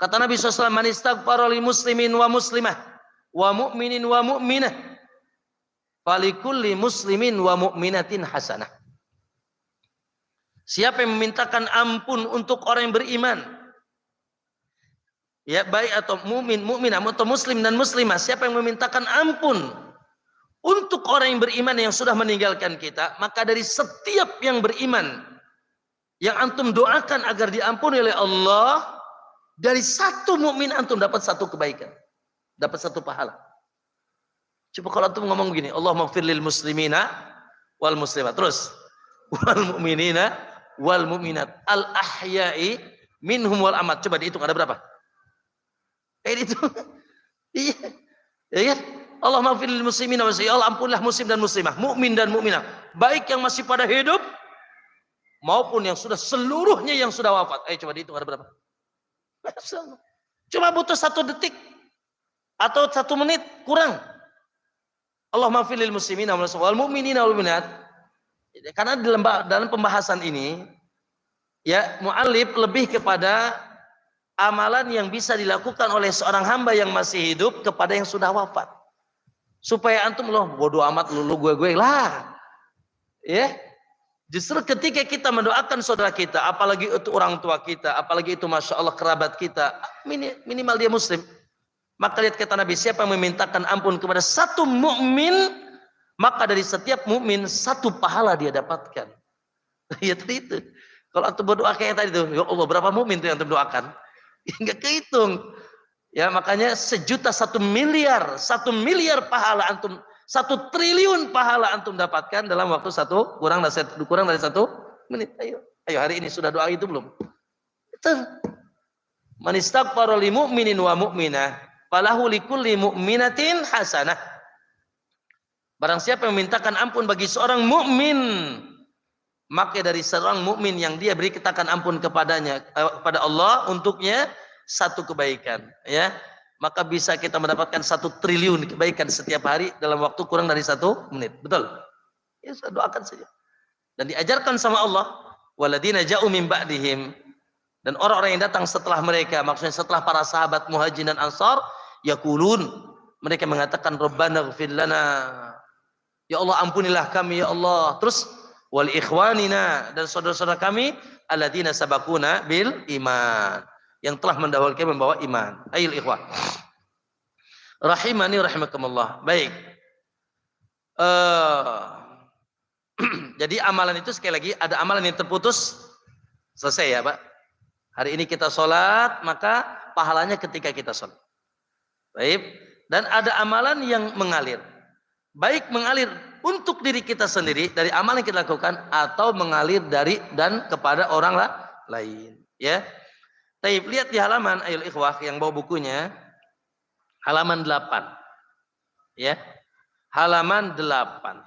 Kata Nabi SAW, man istaghfara li muslimin wa muslimah wa mu'minin wa mu'minah falikulli muslimin wa mu'minatin hasanah. Siapa yang memintakan ampun untuk orang yang beriman, ya, baik atau mukminah atau muslim dan muslimah, siapa yang memintakan ampun untuk orang yang beriman yang sudah meninggalkan kita, maka dari setiap yang beriman yang antum doakan agar diampuni oleh Allah, dari satu mukmin antum dapat satu kebaikan, dapat satu pahala. Coba kalau antum ngomong begini, Allahumma ighfir lil muslimina wal muslimat, terus wal mu'minina wal mu'minat al ahya'i minhum wal amat. Coba dihitung ada berapa? Kayak itu. Iya. Ya kan? Allah maghfir lil muslimin wa muslimat. Allah ampunilah muslim dan muslimah, mukmin dan mukminah, baik yang masih pada hidup maupun yang sudah seluruhnya yang sudah wafat. Ayo coba dihitung ada berapa? Cuma butuh 1 detik atau 1 menit kurang. Allah maghfir lil muslimin wal mu'minina wal mu'minat. Karena dalam pembahasan ini ya mu'allif lebih kepada amalan yang bisa dilakukan oleh seorang hamba yang masih hidup kepada yang sudah wafat. Supaya antum loh bodoh amat lu gue lah. Ya. Justru ketika kita mendoakan saudara kita, apalagi itu orang tua kita, apalagi itu masya Allah kerabat kita, minimal dia muslim. Maka lihat kata Nabi, siapa yang memintakan ampun kepada satu mukmin, maka dari setiap mukmin 1 pahala dia dapatkan. Ya tadi itu. Kalau antum berdoa kayak tadi itu, ya Allah berapa mukmin itu yang antum doakan? Enggak kehitung. Ya makanya 1.000.000 1 miliar, 1 miliar pahala antum, 1 triliun pahala antum dapatkan dalam waktu kurang dari 1 menit. Ayo hari ini sudah doa itu belum? Betul. Man istaghfara li mu'minin wa mu'minah falahu likulli mu'minatin hasanah. Barang siapa yang memintakan ampun bagi seorang mukmin, maka dari seorang mukmin yang dia beri katakan ampun kepadanya kepada Allah untuknya 1 kebaikan, ya. Maka bisa kita mendapatkan 1 triliun kebaikan setiap hari dalam waktu kurang dari 1 menit. Betul? Ya, saya doakan saja. Dan diajarkan sama Allah, waladina ja'u min ba'dihim, dan orang-orang yang datang setelah mereka, maksudnya setelah para sahabat Muhajirin dan Ansar, yaqulun, mereka mengatakan Rabbana ighfir lana. Ya Allah ampunilah kami ya Allah. Terus wal ikhwanina, dan saudara-saudara kami alladzina sabaquna bil iman, yang telah mendahului membawa iman. Ayil ikhwah rahimani rahimakumullah. Baik, jadi amalan itu sekali lagi ada amalan yang terputus, selesai ya Pak. Hari ini kita sholat, maka pahalanya ketika kita sholat. Baik, dan ada amalan yang mengalir, baik mengalir untuk diri kita sendiri dari amalan yang kita lakukan, atau mengalir dari dan kepada orang lain, ya. Taib, lihat di halaman ayul ikhwah yang bawa bukunya, halaman 8, ya, halaman 8.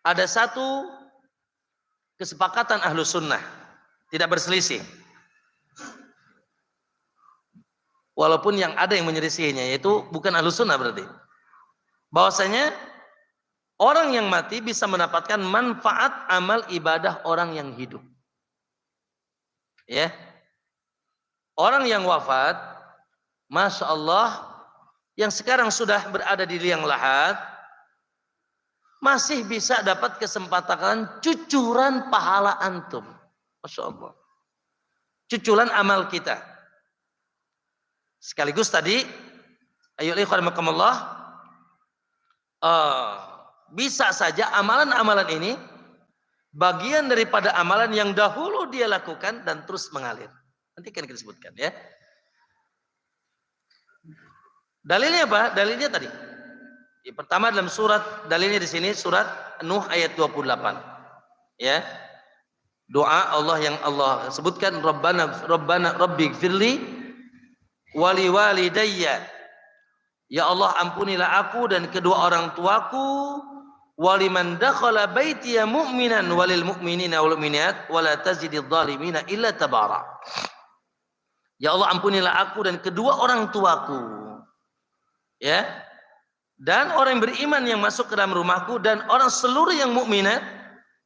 Ada 1 kesepakatan ahlu sunnah, tidak berselisih. Walaupun yang ada yang menyelisihinya, yaitu bukan ahlu sunnah berarti. Bahwasanya orang yang mati bisa mendapatkan manfaat amal ibadah orang yang hidup. Ya, orang yang wafat, masya Allah, yang sekarang sudah berada di liang lahat, masih bisa dapat kesempatan cucuran pahala antum, masya Allah, cucuran amal kita. Sekaligus tadi, ayo ikhwanakumullah, bisa saja amalan-amalan ini bagian daripada amalan yang dahulu dia lakukan dan terus mengalir. Nanti kan kita sebutkan ya. Dalilnya apa? Dalilnya tadi. Yang pertama dalam surat, dalilnya di sini surat Nuh ayat 28. Ya. Doa Allah yang Allah sebutkan, Rabbana rabbighfirli wa liwalidayya. Ya Allah ampunilah aku dan kedua orang tuaku, waliman dakhala baitiya mu'minan walil mu'minina wal mu'minat wala tazididz zalimina illa tabara. Ya Allah ampunilah aku dan kedua orang tuaku, ya, dan orang yang beriman yang masuk ke dalam rumahku, dan orang seluruh yang mukminat,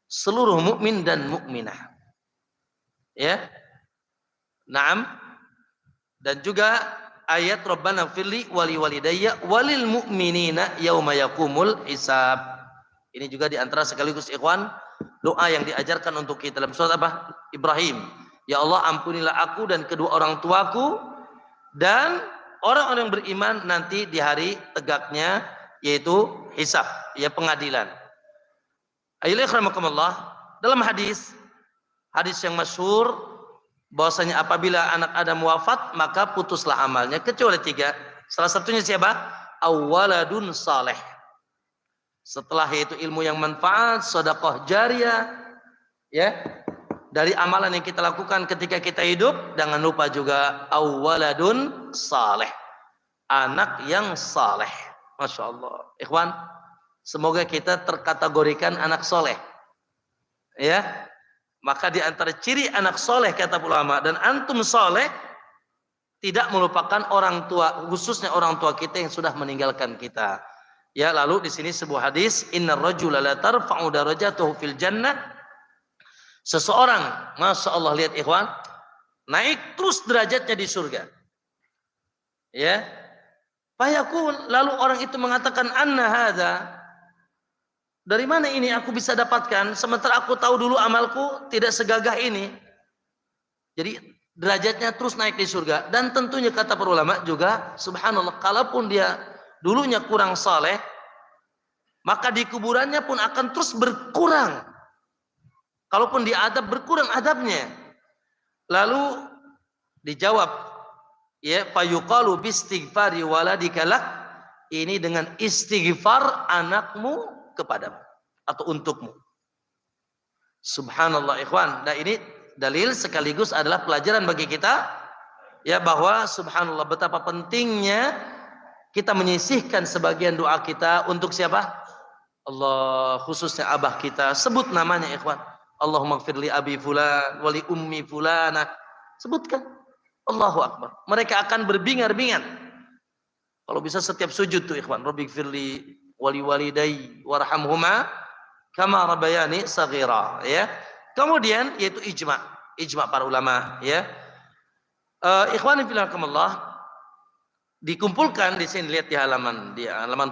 seluruh mukmin dan mukminah, ya. Naam. Dan juga ayat Rabbana firli wali walidayya walil mu'minina yauma yaqumul hisab. Ini juga diantara sekaligus ikhwan doa yang diajarkan untuk kita dalam surat apa? Ibrahim. Ya Allah ampunilah aku dan kedua orang tuaku dan orang-orang yang beriman nanti di hari tegaknya, yaitu hisab, ya, pengadilan. Ayolah rahmatullah, dalam hadis yang masyhur bahwasanya apabila anak Adam wafat maka putuslah amalnya kecuali 3. Salah satunya siapa? Awaladun saleh. Setelah itu ilmu yang manfaat, sedekah jariyah, ya. Dari amalan yang kita lakukan ketika kita hidup, jangan lupa juga awwaladun saleh, anak yang saleh. Masya Allah. Ikhwan, semoga kita terkategorikan anak soleh. Ya, maka di antara ciri anak soleh kata ulama, dan antum soleh tidak melupakan orang tua, khususnya orang tua kita yang sudah meninggalkan kita. Ya, lalu di sini sebuah hadis, innar rajula la tarfa'u darajatuhu fil jannah. Seseorang, masya Allah, lihat ikhwan, naik terus derajatnya di surga. Ya, fayaqul, lalu orang itu mengatakan, anna hadza, dari mana ini aku bisa dapatkan, sementara aku tahu dulu amalku tidak segagah ini. Jadi derajatnya terus naik di surga. Dan tentunya kata para ulama juga, subhanallah, kalaupun dia dulunya kurang saleh, maka di kuburannya pun akan terus berkurang. Kalaupun diadab, berkurang adabnya. Lalu dijawab, ya, fayuqalu bistighfari waladika lak, ini dengan istighfar anakmu kepadamu atau untukmu. Subhanallah ikhwan. Nah, ini dalil sekaligus adalah pelajaran bagi kita, ya, bahwa subhanallah betapa pentingnya kita menyisihkan sebagian doa kita untuk siapa? Allah, khususnya abah kita. Sebut namanya ikhwan. Allahumma gfirli abi fulan wali ummi fulana. Sebutkan. Allahu akbar. Mereka akan berbingar-bingar. Kalau bisa setiap sujud tuh ikhwan, Rabbi gfirli wali walidayya warhamhuma kama rabbayani saghira, ya. Kemudian yaitu ijma para ulama, ya. Ikhwan fillah, dikumpulkan di sini, lihat di halaman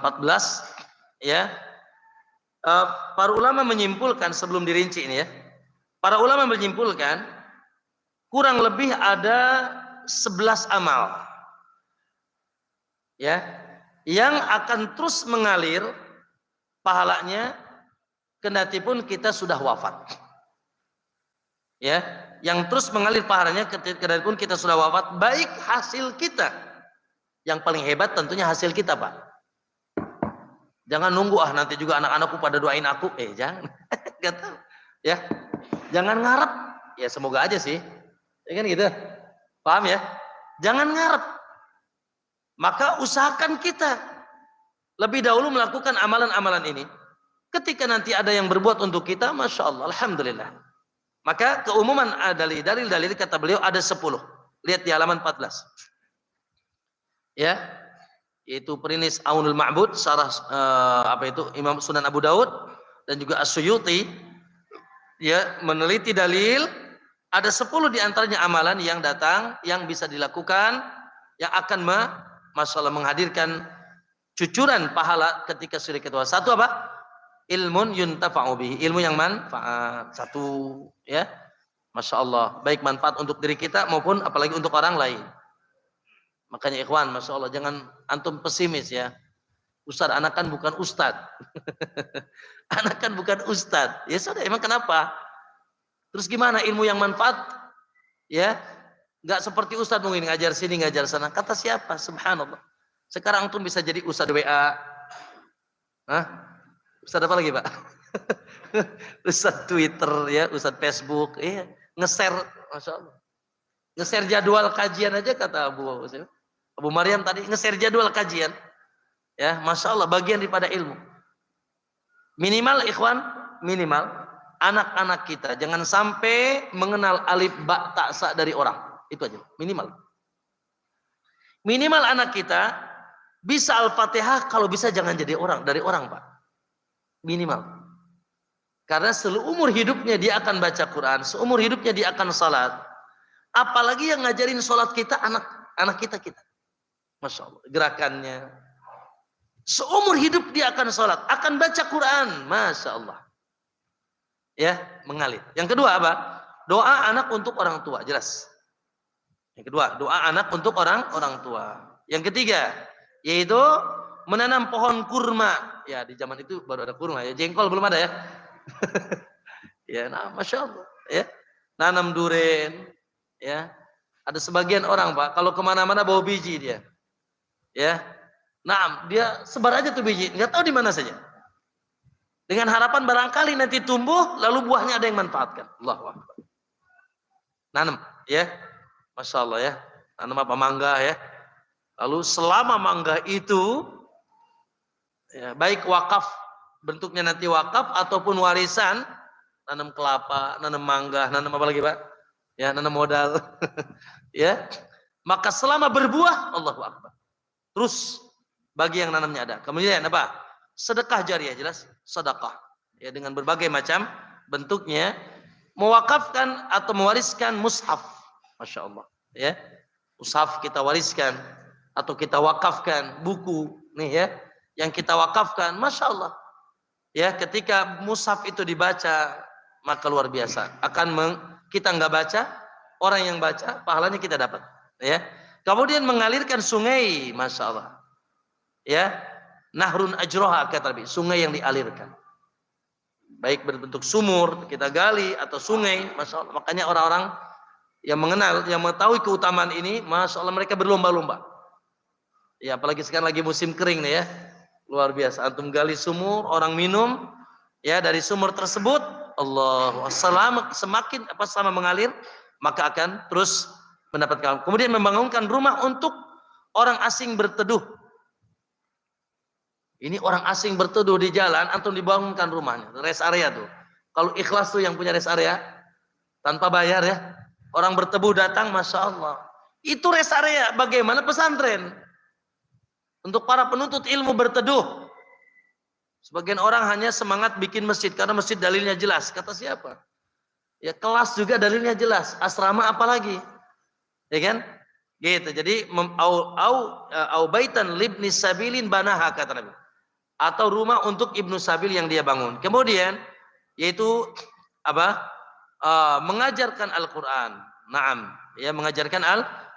14, ya. Para ulama menyimpulkan, sebelum dirinci ini, ya. Para ulama menyimpulkan kurang lebih ada 11 amal, ya, yang akan terus mengalir pahalanya kendati pun kita sudah wafat. Ya, yang terus mengalir pahalanya kendati pun kita sudah wafat, baik hasil kita. Yang paling hebat tentunya hasil kita, Pak. Jangan nunggu nanti juga anak-anakku pada doain aku. Jangan. Gak tahu. Ya. Jangan ngarep. Ya semoga aja sih. Ya kan gitu. Paham ya? Jangan ngarep. Maka usahakan kita lebih dahulu melakukan amalan-amalan ini. Ketika nanti ada yang berbuat untuk kita, masya Allah, alhamdulillah. Maka keumuman dalil-dalil kata beliau ada 10. Lihat di halaman 14. Ya. Yaitu Perinis Aunul Ma'bud, syarah Imam Sunan Abu Daud, dan juga As-Suyuti, ya, meneliti dalil. Ada 10 diantaranya amalan yang datang, yang bisa dilakukan, yang akan masalah menghadirkan cucuran pahala ketika sudah kita. Satu apa? Ilmun yuntafa'u bihi, ilmu yang manfaat. Satu, ya, masya Allah, baik manfaat untuk diri kita maupun apalagi untuk orang lain. Makanya ikhwan, masya Allah, jangan antum pesimis ya. Ustaz, anak kan bukan ustad. Anak kan bukan ustad. Ya sudah, emang kenapa? Terus gimana ilmu yang manfaat? Ya, nggak seperti ustad mungkin ngajar sini ngajar sana. Kata siapa? Subhanallah. Sekarang antum bisa jadi ustad WA. Ustad apa lagi, Pak? Ustad Twitter, ya, ustad Facebook, ya, nge-share, masya Allah. Nge-share jadwal kajian aja kata Abu Maryam tadi, nge-share jadwal kajian. Ya, masya Allah, bagian daripada ilmu. Minimal ikhwan, minimal anak-anak kita jangan sampai mengenal alif ba ta sa dari orang. Itu aja, minimal. Minimal anak kita bisa Al-Fatihah, kalau bisa jangan jadi dari orang, Pak. Minimal. Karena seumur hidupnya dia akan baca Quran, seumur hidupnya dia akan salat. Apalagi yang ngajarin salat kita anak kita. Masya Allah, gerakannya. Seumur hidup dia akan salat, akan baca Quran. Masya Allah. Ya, mengalir. Yang kedua apa? Doa anak untuk orang tua, jelas. Yang kedua, doa anak untuk orang tua. Yang ketiga, yaitu menanam pohon kurma. Ya, di zaman itu baru ada kurma ya. Jengkol belum ada ya. Ya, nah, masya Allah. Ya, nanam duren. Ya, ada sebagian orang, Pak, kalau kemana-mana bawa biji dia. Ya, nah, dia sebar aja tuh biji, nggak tahu di mana saja. Dengan harapan barangkali nanti tumbuh, lalu buahnya ada yang manfaatkan. Allahu Akbar. Nanam, ya. Masya Allah ya. Nanam apa? Mangga ya. Lalu selama mangga itu, ya, baik wakaf, bentuknya nanti wakaf, ataupun warisan, nanam kelapa, nanam mangga, nanam apa lagi Pak? Ya, nanam modal. Ya. Maka selama berbuah, Allahu Akbar. Terus, bagi yang nanamnya ada. Kemudian apa? Sedekah jariah, jelas. Sedekah. Ya, dengan berbagai macam bentuknya. Mewakafkan atau mewariskan mushaf. Masya Allah. Ya. Mushaf kita wariskan. Atau kita wakafkan. Buku. Nih ya. Yang kita wakafkan. Masya Allah. Ya, ketika mushaf itu dibaca, maka luar biasa. Kita nggak baca, orang yang baca, pahalanya kita dapat. Ya. Kemudian mengalirkan sungai. Masya Allah. Ya. Nahrun ajroha kata Nabi, sungai yang dialirkan. Baik berbentuk sumur, kita gali, atau sungai, Masya Allah. Makanya orang-orang yang mengenal, yang mengetahui keutamaan ini, Masya Allah mereka berlomba-lomba. Ya, apalagi sekarang lagi musim kering nih ya. Luar biasa. Antum gali sumur, orang minum, ya dari sumur tersebut, Allah, selama mengalir, maka akan terus mendapatkan. Kemudian membangunkan rumah untuk orang asing berteduh. Ini orang asing berteduh di jalan, antum dibangunkan rumahnya, rest area tuh. Kalau ikhlas tuh yang punya rest area, tanpa bayar ya. Orang berteduh datang, Masya Allah. Itu rest area, bagaimana pesantren? Untuk para penuntut ilmu berteduh. Sebagian orang hanya semangat bikin masjid, karena masjid dalilnya jelas. Kata siapa? Ya kelas juga dalilnya jelas, asrama apalagi. Ya kan? Gitu. Jadi, au baitan libni sabilin banaha kata Nabi. Atau rumah untuk Ibnu Sabil yang dia bangun. Kemudian yaitu apa? Mengajarkan Al-Qur'an. Naam, ya mengajarkan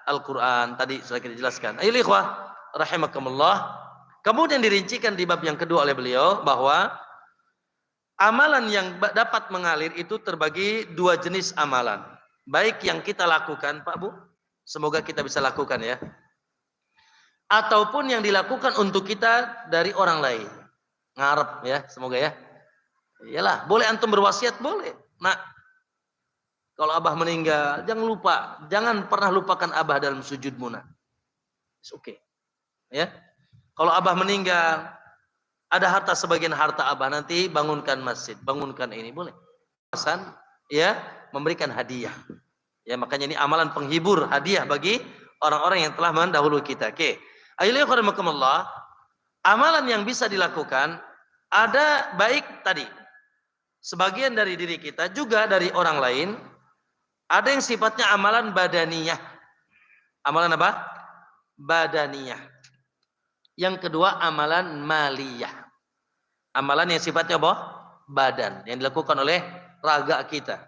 Al-Qur'an tadi sudah kita jelaskan. Ayo ikhwah rahimakumullah. Kemudian dirincikan di bab yang kedua oleh beliau bahwa amalan yang dapat mengalir itu terbagi dua jenis amalan. Baik yang kita lakukan, Pak Bu, semoga kita bisa lakukan ya. Ataupun yang dilakukan untuk kita dari orang lain. Ngarep ya, semoga ya. Iyalah, boleh antum berwasiat, boleh. Nah, kalau abah meninggal, jangan pernah lupakan abah dalam sujudmu. Nah. It's okay. Ya. Kalau abah meninggal, ada harta sebagian harta abah, nanti bangunkan masjid, bangunkan ini, boleh. Pesan, ya, memberikan hadiah. Ya, makanya ini amalan penghibur, hadiah bagi orang-orang yang telah mendahului kita. Oke. Ayolah, amalan yang bisa dilakukan ada baik tadi sebagian dari diri kita juga dari orang lain. Ada yang sifatnya amalan badaniyah. Amalan apa? Badaniyah. Yang kedua amalan maliyah. Amalan yang sifatnya apa? Badan, yang dilakukan oleh raga kita.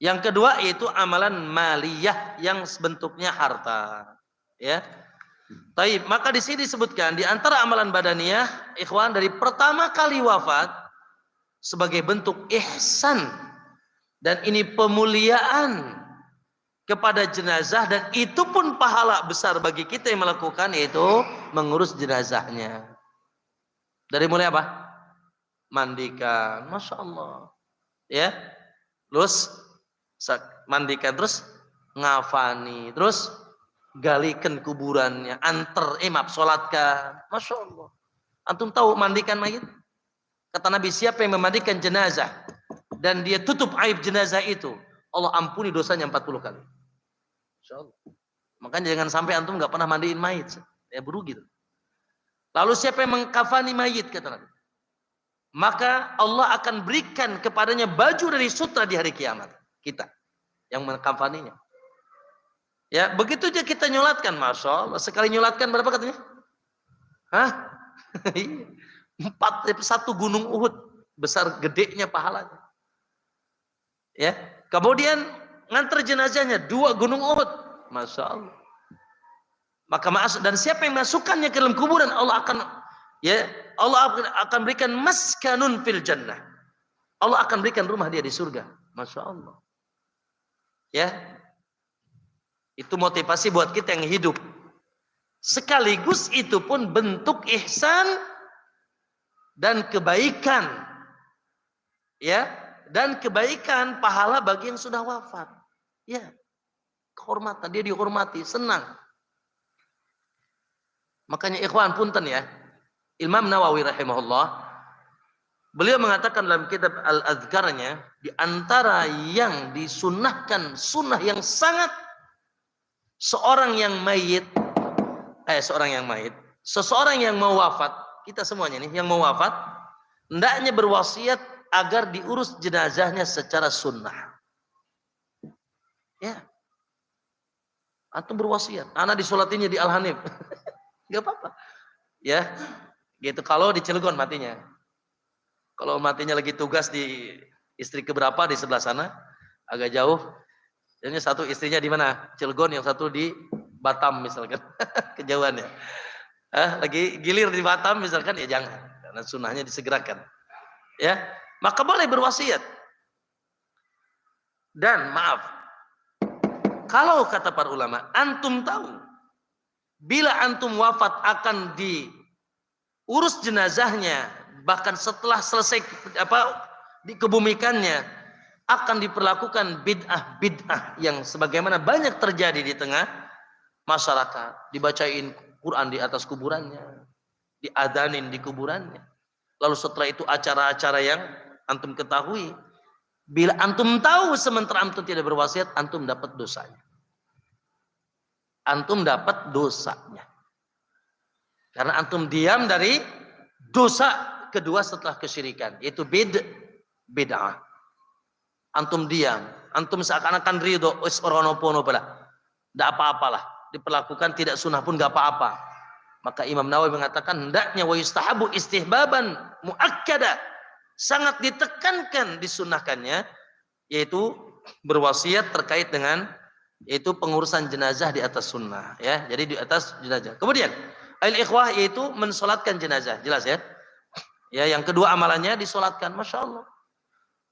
Yang kedua yaitu amalan maliyah yang bentuknya harta. Ya. Taib, maka di sini disebutkan di antara amalan badaniyah, ikhwan, dari pertama kali wafat sebagai bentuk ihsan dan ini pemuliaan kepada jenazah, dan itu pun pahala besar bagi kita yang melakukan, yaitu mengurus jenazahnya. Dari mulai apa? Mandikan, Masya Allah. Ya, terus mandikan, terus ngafani, terus galikan kuburannya, antar sholatkan. Masya Allah. Antum tahu mandikan mayit? Kata Nabi, siapa yang memandikan jenazah dan dia tutup aib jenazah itu, Allah ampuni dosanya 40 kali. Masya Allah. Makanya jangan sampai antum nggak pernah mandiin mayit, ya berugi. Lalu siapa yang mengkafani mayit, kata Nabi, maka Allah akan berikan kepadanya baju dari sutra di hari kiamat. Kita yang mengkafaninya. Ya, begitu aja kita nyolatkan, Masya Allah. Sekali nyolatkan berapa katanya? Hah? 1 gunung Uhud. Besar gedenya pahalanya. Ya. Kemudian ngantar jenazahnya 2 gunung Uhud. Masya Allah. Maka dan siapa yang masukkannya ke dalam kuburan, Allah akan berikan maskanun fil jannah. Allah akan berikan rumah dia di surga. Masya Allah. Ya. Itu motivasi buat kita yang hidup. Sekaligus itu pun bentuk ihsan dan kebaikan ya, dan kebaikan pahala bagi yang sudah wafat. Ya, kehormatan, dia dihormati, senang. Makanya ikhwan punten ya, Imam Nawawi rahimahullah, beliau mengatakan dalam kitab Al-Adhkarnya, di antara yang disunnahkan, sunnah yang sangat, seseorang yang mau wafat, kita semuanya nih yang mau wafat, hendaknya berwasiat agar diurus jenazahnya secara sunnah. Ya, antum berwasiat, anak disolatinya di Al-Hanif, nggak apa-apa. Ya, gitu. Kalau di Cilegon matinya. Kalau matinya lagi tugas di istri keberapa di sebelah sana, agak jauh. Jadi satu istrinya di mana? Cilegon, yang satu di Batam misalkan. Kejauhannya. Lagi gilir di Batam misalkan, ya jangan. Karena sunnahnya disegerakan. Ya, maka boleh berwasiat. Dan maaf, kalau kata para ulama, antum tahu bila antum wafat akan diurus jenazahnya, bahkan setelah selesai dikebumikannya, akan diperlakukan bid'ah yang sebagaimana banyak terjadi di tengah masyarakat. Dibacain Quran di atas kuburannya, diadanin di kuburannya. Lalu setelah itu acara-acara yang antum ketahui, bila antum tahu sementara antum tidak berwasiat, antum dapat dosanya. Antum dapat dosanya. Karena antum diam dari dosa kedua setelah kesyirikan, yaitu bid'ah. Antum diam, antum seakan-akan ridho, wis ora nopo lah, tidak apa-apalah, diperlakukan tidak sunnah pun nggak apa-apa. Maka Imam Nawawi mengatakan hendaknya wa yustahabu istihbaban muakkada, sangat ditekankan disunnahkannya, yaitu berwasiat terkait dengan yaitu pengurusan jenazah di atas sunnah, ya. Jadi di atas jenazah. Kemudian al-ikhwah yaitu mensolatkan jenazah, jelas ya. Ya, yang kedua amalannya disolatkan, masya Allah.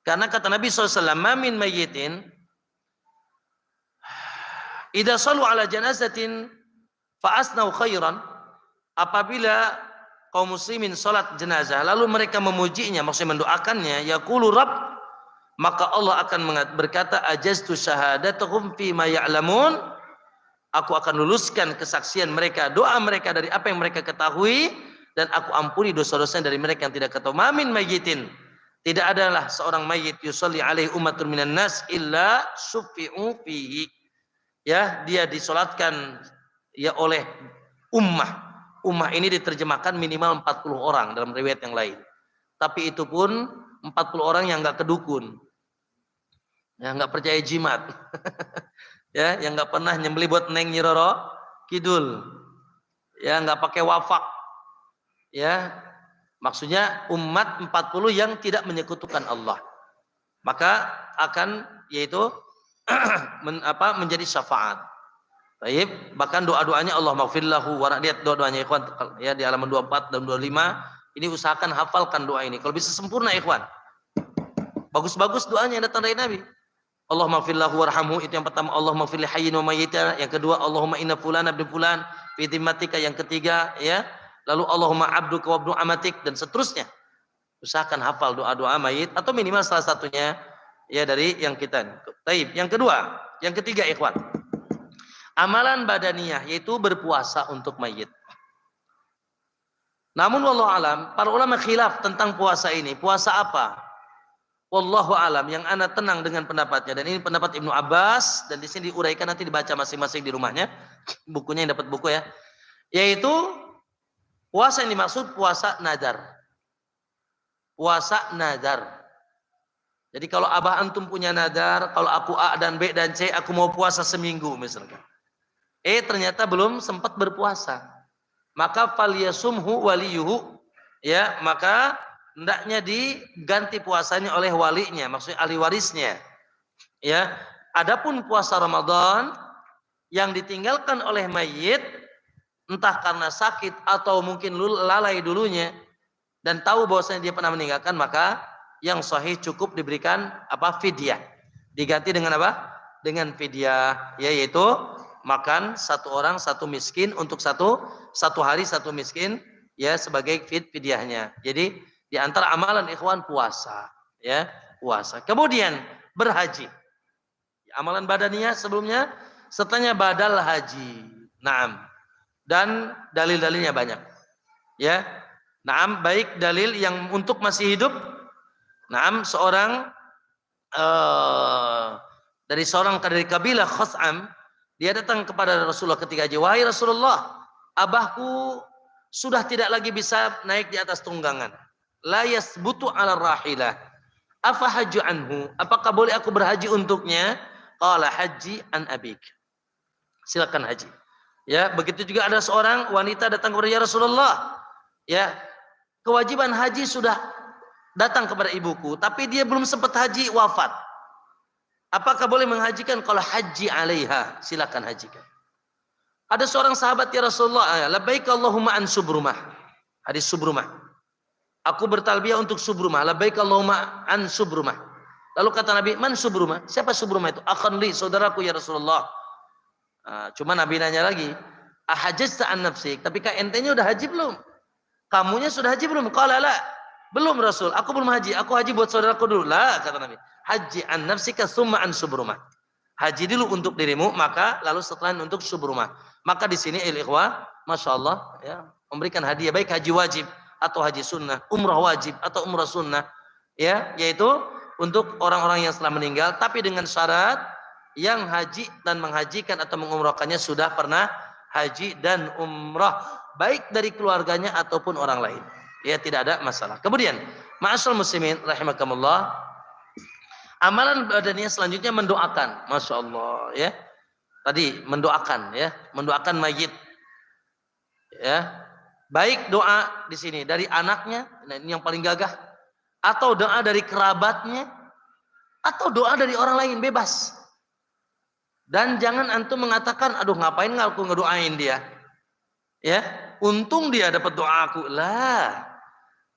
Karena kata Nabi SAW, "Mamin mayyitin, idza salu ala janazatin fa asnau khairan." Apabila kaum muslimin salat jenazah, lalu mereka memujinya, maksudnya mendoakannya, yaqulu Rabb, maka Allah akan berkata, "Ajaztu syahadatuhum fi ma ya'lamun." Aku akan luluskan kesaksian mereka, doa mereka dari apa yang mereka ketahui, dan aku ampuni dosa-dosa dari mereka yang tidak ketahui. Mamin mayyitin, tidak adalah seorang mayit yusalli alaihi ummatun minan nas illa syufi'u fihi. Ya, dia disolatkan ya oleh ummah. Ummah ini diterjemahkan minimal 40 orang dalam riwayat yang lain. Tapi itu pun 40 orang yang enggak kedukun. Yang enggak percaya jimat. Ya, yang enggak pernah nyembeli buat Neng Nyi Roro Kidul. Ya, enggak pakai wafak. Ya, maksudnya umat 40 yang tidak menyekutukan Allah, maka akan yaitu menjadi syafaat. Baik, bahkan doa-doanya Allah maghfirlahu wa lihat doa-doanya ikhwan ya di halaman 24 dan 25. Ini usahakan hafalkan doa ini kalau bisa sempurna ikhwan. Bagus-bagus doanya yang datang dari Nabi. Allah maghfirlahu warhamhu, itu yang pertama. Allah maghfirli hayyin wa mayyitin, yang kedua Allahumma inna fulana bin fulan fi dhimmatika, yang ketiga ya. Lalu Allahumma abduka wa abdu amatik, dan seterusnya. Usahakan hafal doa-doa mayit atau minimal salah satunya ya dari yang kita. Taib. Yang kedua, yang ketiga ikhwan, amalan badaniyah, yaitu berpuasa untuk mayit. Namun wallahu alam, para ulama khilaf tentang puasa ini. Puasa apa? Wallahu alam, yang ana tenang dengan pendapatnya, dan ini pendapat Ibnu Abbas, dan di sini diuraikan, nanti dibaca masing-masing di rumahnya, bukunya yang dapat buku ya. Yaitu puasa yang dimaksud puasa nadar. Puasa nadar. Jadi kalau abah antum punya nadar, kalau aku A dan B dan C, aku mau puasa seminggu misalkan. Ternyata belum sempat berpuasa. Maka falyasumhu waliyuhu, ya, maka hendaknya diganti puasanya oleh walinya, maksudnya ahli warisnya. Ya, adapun puasa Ramadan yang ditinggalkan oleh mayit, entah karena sakit atau mungkin lalai dulunya dan tahu bahwasanya dia pernah meninggalkan, maka yang sahih cukup diberikan fidyah. Diganti dengan apa? Dengan fidyah, yaitu makan satu orang satu miskin untuk satu hari satu miskin ya sebagai fidyahnya. Jadi di antara amalan ikhwan puasa ya, puasa. Kemudian berhaji. Amalan badannya sebelumnya, setelahnya badal haji. Naam. Dan dalil-dalilnya banyak. Ya. Naam, baik dalil yang untuk masih hidup. Naam, seorang dari kabilah Khas'am, dia datang kepada Rasulullah ketika haji. Wahai Rasulullah, abahku sudah tidak lagi bisa naik di atas tunggangan. La yasbutu 'ala rahilah. Afa haju anhu? Apakah boleh aku berhaji untuknya? Qala haji an abik. Silakan haji. Ya, begitu juga ada seorang wanita datang kepada ya Rasulullah. Ya, kewajiban haji sudah datang kepada ibuku, tapi dia belum sempat haji, wafat. Apakah boleh menghajikan? Kalau haji alaiha, silakan hajikan. Ada seorang sahabat ya Rasulullah, labbaik Allahumma an Subrumah. Hadis Subrumah. Aku bertalbiyah untuk Subrumah, labbaik Allahumma an Subrumah. Lalu kata Nabi, man Subrumah? Siapa Subrumah itu? Akhan li, saudaraku ya Rasulullah. Cuma Nabi nanya lagi, ahajjta an nafsik? Tapi kak entenya udah haji belum? Kamunya sudah haji belum? Qala la. Belum Rasul, aku belum haji. Aku haji buat saudaraku dulu. Lah, kata Nabi. Haji an nafsika summa an Subrumah. Haji dulu untuk dirimu, maka lalu setelah untuk Subrumah. Maka di sini ikhwah, masya Allah, ya, memberikan hadiah baik haji wajib atau haji sunnah, umrah wajib atau umrah sunnah, ya, yaitu untuk orang-orang yang telah meninggal, tapi dengan syarat yang haji dan menghajikan atau mengumrahkannya sudah pernah haji dan umrah, baik dari keluarganya ataupun orang lain. Ya, tidak ada masalah. Kemudian, ma'asyiral muslimin rahimakumullah, amalan badannya selanjutnya mendoakan. Masya Allah, ya. Tadi mendoakan, ya, mendoakan mayit. Ya. Baik doa di sini dari anaknya, nah ini yang paling gagah, atau doa dari kerabatnya, atau doa dari orang lain, bebas. Dan jangan antum mengatakan, aduh ngapain nggak aku ngedoain dia? Ya, untung dia dapat doa aku. Lah.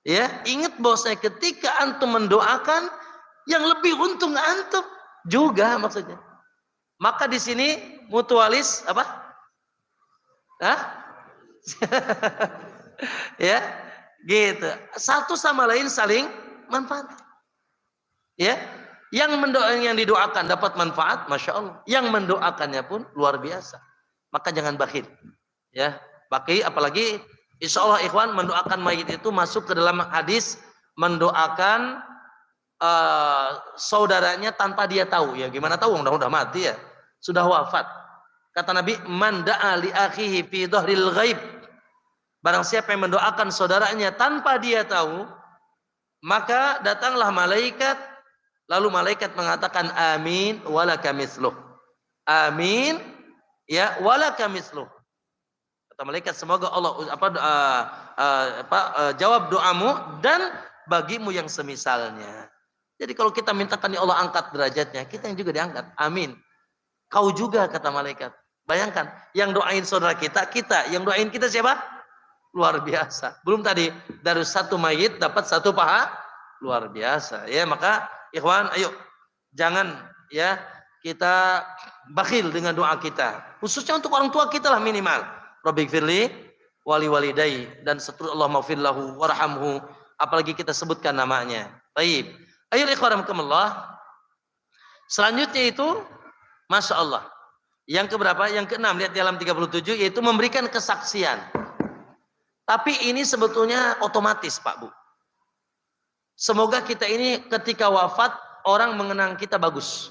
Ya, ingat bahwasanya ketika antum mendoakan, yang lebih untung antum juga maksudnya. Maka di sini mutualis apa? Hah? Ya, gitu. Satu sama lain saling manfaat. Ya, yang didoakan dapat manfaat, masya Allah. Yang mendoakannya pun luar biasa. Maka jangan bakhil. Ya, apalagi insya Allah ikhwan, mendoakan mayit itu masuk ke dalam hadis mendoakan saudaranya tanpa dia tahu. Ya gimana tahu, udah mati ya, sudah wafat. Kata Nabi, man da'a li akhihi fi dhahril ghaib. Barang siapa yang mendoakan saudaranya tanpa dia tahu, maka datanglah malaikat, lalu malaikat mengatakan amin walaka mithluh. Amin ya walaka mithluh. Kata malaikat, semoga Allah jawab doamu dan bagimu yang semisalnya. Jadi kalau kita mintakan ya Allah angkat derajatnya, kita yang juga diangkat. Amin. Kau juga, kata malaikat. Bayangkan, yang doain saudara kita, yang doain kita siapa? Luar biasa. Belum tadi dari satu mayit dapat satu paha, luar biasa. Ya, maka ikhwan, ayo jangan ya kita bakhil dengan doa kita. Khususnya untuk orang tua kita lah minimal. Rabbighfirli wali walidai, dan seterusnya Allah maghfirlahu warhamhu, apalagi kita sebutkan namanya. Baik. Ayo ikhwan rahimakumullah. Selanjutnya itu masya Allah. Yang keberapa? Yang keenam, lihat di alam 37, yaitu memberikan kesaksian. Tapi ini sebetulnya otomatis, Pak Bu. Semoga kita ini ketika wafat orang mengenang kita bagus.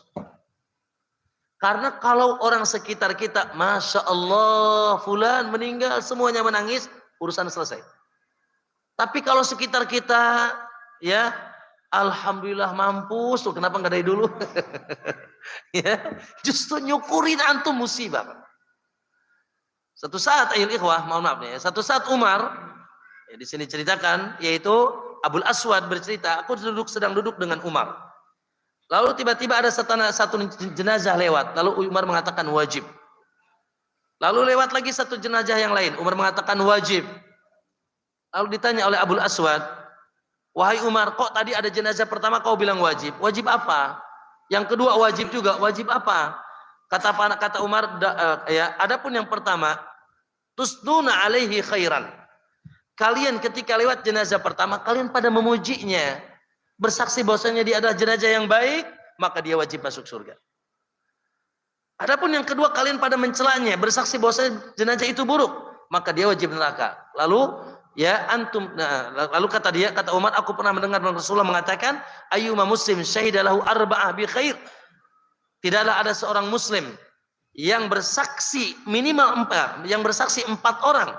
Karena kalau orang sekitar kita, masya Allah, fulan meninggal, semuanya menangis, urusan selesai. Tapi kalau sekitar kita, ya, alhamdulillah mampus, tuh kenapa nggak dari dulu? Ya, justru nyukurin antum musibah. Satu saat, ayol ikhwah, mohon maaf nih, satu saat Umar, ya, di sini ceritakan, yaitu Abul Aswad bercerita, aku sedang duduk dengan Umar. Lalu tiba-tiba ada satu jenazah lewat. Lalu Umar mengatakan wajib. Lalu lewat lagi satu jenazah yang lain. Umar mengatakan wajib. Lalu ditanya oleh Abul Aswad, wahai Umar, kok tadi ada jenazah pertama kau bilang wajib? Wajib apa? Yang kedua wajib juga. Wajib apa? Kata Umar, ya, adapun yang pertama, tusnuna alaihi khairan. Kalian ketika lewat jenazah pertama, kalian pada memujinya. bersaksi bahwasanya dia adalah jenazah yang baik, maka dia wajib masuk surga. Adapun yang kedua, kalian pada mencelanya, bersaksi bahwasanya jenazah itu buruk, maka dia wajib neraka. Lalu ya antum, lalu kata Umar, aku pernah mendengar Rasulullah mengatakan, ayyuma muslim syahidalahu arba'ah bi khair. Tidaklah ada seorang muslim yang bersaksi minimal 4, yang bersaksi 4 orang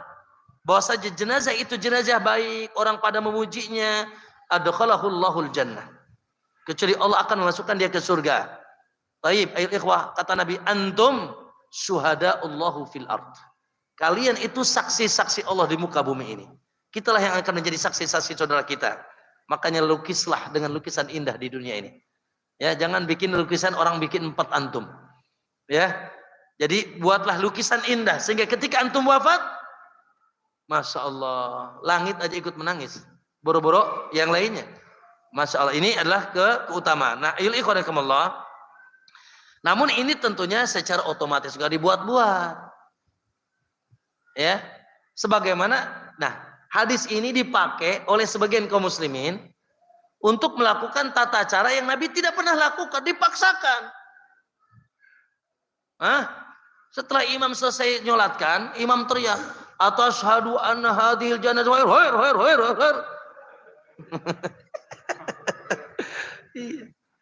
bahwasanya jenazah itu jenazah baik, orang pada memujinya, adkhalahullahu jannah. Kecuali Allah akan memasukkan dia ke surga. Taib, ayo ikhwah, kata Nabi, antum syuhada'ullahu fil ard. Kalian itu saksi-saksi Allah di muka bumi ini. Kitalah yang akan menjadi saksi-saksi saudara kita. Makanya lukislah dengan lukisan indah di dunia ini. Ya, jangan bikin lukisan orang bikin 4 antum. Ya. Jadi buatlah lukisan indah sehingga ketika antum wafat, Masya Allah, langit aja ikut menangis. Boro-boro yang lainnya. Masya Allah, ini adalah keutamaan. Nah, ikhwanakumullah. Namun ini tentunya secara otomatis nggak dibuat-buat. Ya. Sebagaimana, nah, hadis ini dipakai oleh sebagian kaum muslimin untuk melakukan tata cara yang Nabi tidak pernah lakukan, dipaksakan. Setelah imam selesai nyolatkan, imam teriak, "Asyhadu anna hadhil jannah hoir."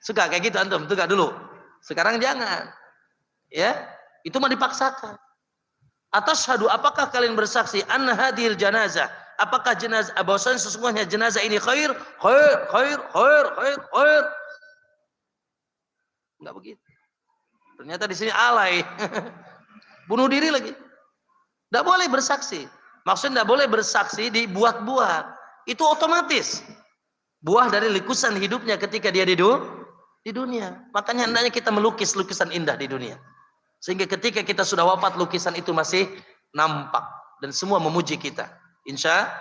Suka kayak gitu antum, tuh dulu. Sekarang jangan. Ya, itu mah dipaksakan. Asyhadu, apakah kalian bersaksi anna hadhil janazah? Apakah jenazah bahwasanya sesungguhnya jenazah ini khair? Enggak begitu. Ternyata di sini alay. Bunuh diri lagi. Enggak boleh bersaksi. Maksudnya enggak boleh bersaksi dibuat-buat. Itu otomatis. Buah dari lukisan hidupnya ketika dia di dunia. Makanya hendaknya kita melukis lukisan indah di dunia. Sehingga ketika kita sudah wafat, lukisan itu masih nampak. Dan semua memuji kita. Insya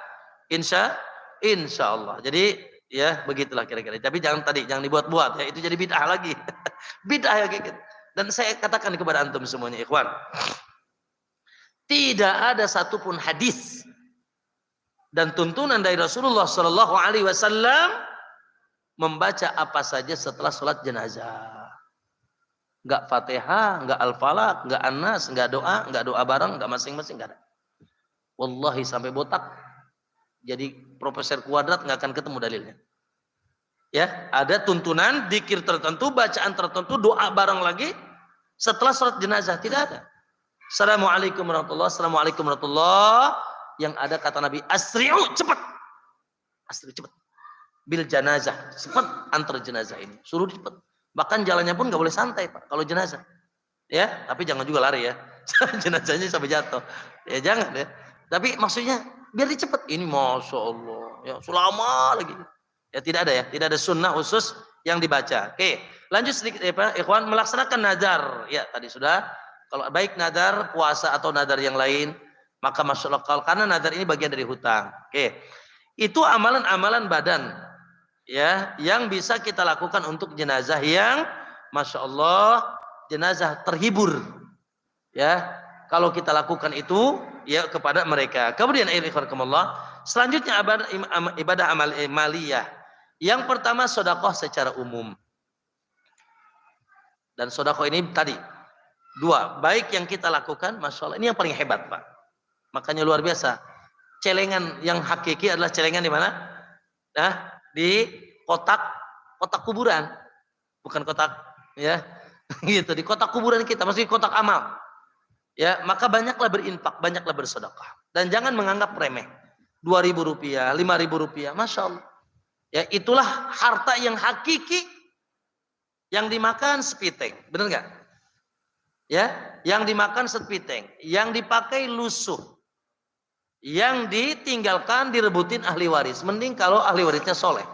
Allah. Jadi ya begitulah kira-kira. Tapi jangan dibuat-buat ya. Itu jadi bid'ah lagi. Bid'ah ya kayak gitu. Dan saya katakan kepada antum semuanya, ikhwan. Tidak ada satupun hadis dan tuntunan dari Rasulullah Shallallahu Alaihi Wasallam membaca apa saja setelah sholat jenazah. Enggak Fatihah, enggak Al-Falaq, enggak An-Nas, enggak doa bareng, enggak masing-masing, enggak ada. Wallahi sampai botak jadi profesor kuadrat enggak akan ketemu dalilnya. Ya, ada tuntunan dzikir tertentu, bacaan tertentu, doa bareng lagi setelah sholat jenazah, tidak ada. Assalamualaikum warahmatullahi wabarakatuh. Assalamualaikum warahmatullahi. Yang ada kata Nabi, asri'u, cepat. Asri, cepat. Bil janazah, cepat antar jenazah ini. Suruh cepat. Bahkan jalannya pun nggak boleh santai, Pak, kalau jenazah. Ya, tapi jangan juga lari ya. Jenazahnya sampai jatuh. Ya jangan ya. Tapi maksudnya biar dicepat. Ini Masya Allah. Ya, selama lagi. Ya tidak ada ya. Tidak ada sunnah khusus yang dibaca. Oke, lanjut sedikit ya Pak. Ikhwan, melaksanakan nazar. Ya, tadi sudah. Kalau baik nazar puasa atau nazar yang lain, maka Masya Allah, karena nazar ini bagian dari hutang. Oke. Itu amalan-amalan badan ya yang bisa kita lakukan untuk jenazah yang Masya Allah jenazah terhibur ya. Kalau kita lakukan itu ya kepada mereka. Kemudian selanjutnya ibadah amal maliyah. Yang pertama sedekah secara umum. Dan sedekah ini tadi dua, baik yang kita lakukan, Masya Allah, ini yang paling hebat Pak. Makanya luar biasa. Celengan yang hakiki adalah celengan di mana? Nah, di kotak kuburan. Bukan kotak ya. Gitu, di kotak kuburan kita, maksudnya kotak amal. Ya, maka banyaklah berinfak, banyaklah bersedekah. Dan jangan menganggap remeh. 2.000 rupiah, 5.000 rupiah, Masya Allah. Ya, itulah harta yang hakiki yang dimakan sepiteng. Benar nggak? Ya, yang dimakan sepiteng, yang dipakai lusuh, yang ditinggalkan direbutin ahli waris. Mending kalau ahli warisnya soleh.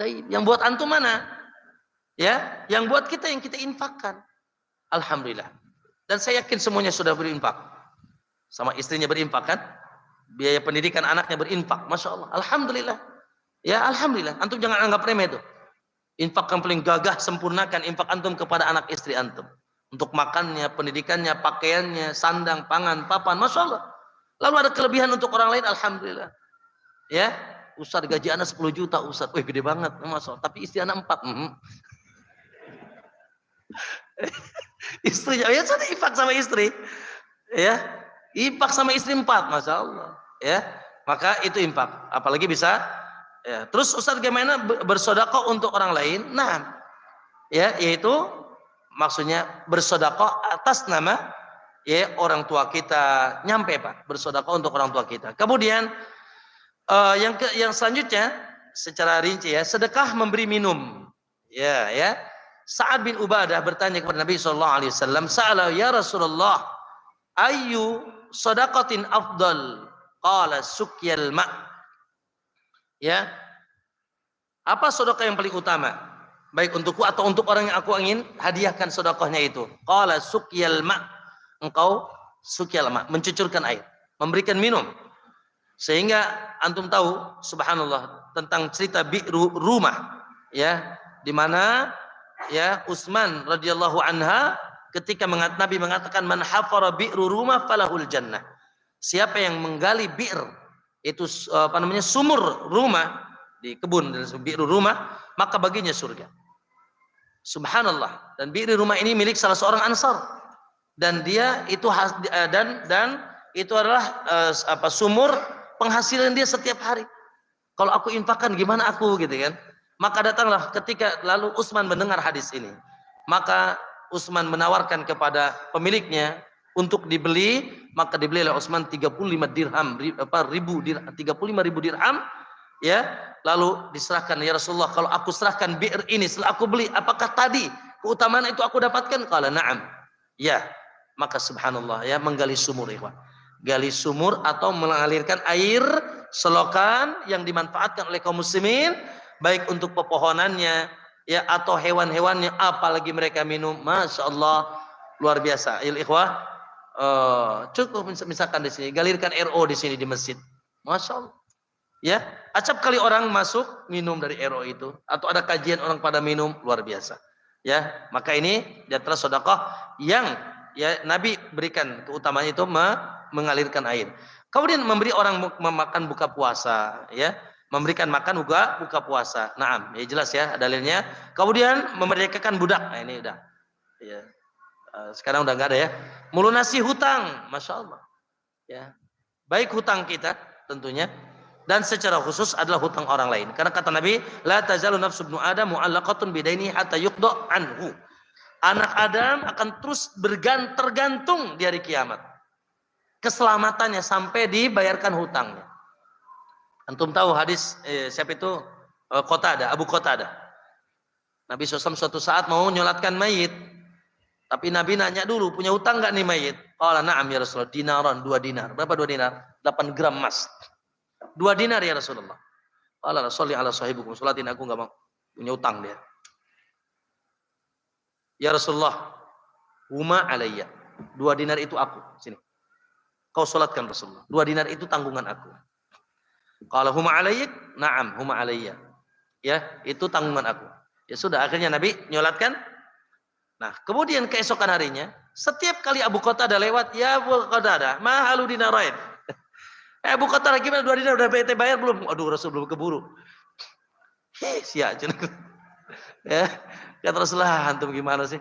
Yang buat antum mana? Ya, yang buat kita yang kita infakkan. Alhamdulillah. Dan saya yakin semuanya sudah berinfak. Sama istrinya berinfak kan? Biaya pendidikan anaknya berinfak. Masya Allah. Alhamdulillah. Ya, alhamdulillah. Antum jangan anggap remeh itu. Infak yang paling gagah, sempurnakan infak antum kepada anak istri antum. Untuk makannya, pendidikannya, pakaiannya, sandang, pangan, papan. Masya Allah. Lalu ada kelebihan untuk orang lain, alhamdulillah. Ya, Ustaz gaji anak 10 juta Ustaz. Wih gede banget. Masa, tapi istri anak 4. Istrinya, ya sudah infak sama istri. Ya, infak sama istri 4, Masya Allah. Ya, maka itu infak. Apalagi bisa. Ya. Terus Ustaz gimana bersedekah untuk orang lain? Nah, ya, yaitu maksudnya bersedekah atas nama ya orang tua kita, nyampe Pak, bersedekah untuk orang tua kita. Kemudian yang selanjutnya secara rinci ya, sedekah memberi minum. Ya, ya. Sa'ad bin Ubadah bertanya kepada Nabi sallallahu alaihi wasallam, "Sa'ala ya Rasulullah, ayyu shadaqatin afdal?" Qala suqyal ma'. Ya. Apa sedekah yang paling utama? Baik untukku atau untuk orang yang aku ingin hadiahkan sedekahnya itu. Qala suqyal ma'. Engkau suqyal ma', mencucurkan air, memberikan minum. Sehingga antum tahu subhanallah tentang cerita Bi'ru Rumah, ya, di mana ya Utsman radhiyallahu anha ketika Nabi mengatakan man hafara Bi'ru Rumah falahul jannah. Siapa yang menggali bi'r, itu sumur rumah di kebun dan Bi'ru Rumah, maka baginya surga. Subhanallah. Dan Bi'ru Rumah ini milik salah seorang Ansar. Dan dia itu dan itu adalah sumur penghasilan dia setiap hari. Kalau aku infakkan gimana aku gitu kan? Maka datanglah ketika lalu Utsman mendengar hadis ini. Maka Utsman menawarkan kepada pemiliknya untuk dibeli, maka dibeli oleh Utsman 35 dirham, 35.000 dirham, ya. Lalu diserahkan, ya Rasulullah, kalau aku serahkan bi'r ini setelah aku beli, apakah tadi keutamaan itu aku dapatkan? Qala na'am. Ya. Maka subhanallah ya, menggali sumur ikhwan. Gali sumur atau mengalirkan air selokan yang dimanfaatkan oleh kaum muslimin baik untuk pepohonannya ya atau hewan-hewannya, apalagi mereka minum, Masya Allah luar biasa. Ikhwah, cukup misalkan di sini galirkan RO di sini di masjid, Masya Allah ya, acap kali orang masuk minum dari RO itu, atau ada kajian orang pada minum, luar biasa ya. Maka ini di antara sedekah yang ya Nabi berikan keutamaan itu mengalirkan air. Kemudian memberi orang memakan buka puasa, ya, memberikan makan buka puasa. Naam, ya jelas ya dalilnya. Kemudian memerdekakan budak. Nah ini udah. Ya. Sekarang udah nggak ada ya. Melunasi hutang, Masya Allah. Ya. Baik hutang kita tentunya, dan secara khusus adalah hutang orang lain. Karena kata Nabi, la tazalu nafsu ibnu adam mu'allaqatun bidaini hatta yuqda anhu. Anak Adam akan terus tergantung di hari kiamat. Keselamatannya sampai dibayarkan hutangnya. Antum tahu hadis siapa itu? Abu Qatadah. Nabi SAW suatu saat mau nyolatkan mayit. Tapi Nabi nanya dulu, punya hutang nggak nih mayit? Qala na'am ya Rasulullah, dinaran, 2 dinar. Berapa 2 dinar? 8 gram emas. 2 dinar ya Rasulullah. Qala Rasulullah ala sahibukum, sholatin aku nggak mau. Punya hutang dia. Ya Rasulullah, huma alayya. 2 dinar itu aku. Sini. Kau sholatkan Rasulullah. 2 dinar itu tanggungan aku. Kalau huma alayya, na'am, huma alayya. Ya, itu tanggungan aku. Ya sudah, akhirnya Nabi nyolatkan. Nah, kemudian keesokan harinya, setiap kali Abu Qatadah lewat, ya Abu Qatadah, mahalu dinarain. Abu Qatadah gimana 2 dinar udah PT bayar belum? Aduh, Rasul belum keburu. Sia, ya, kata Rasulullah, antum gimana sih?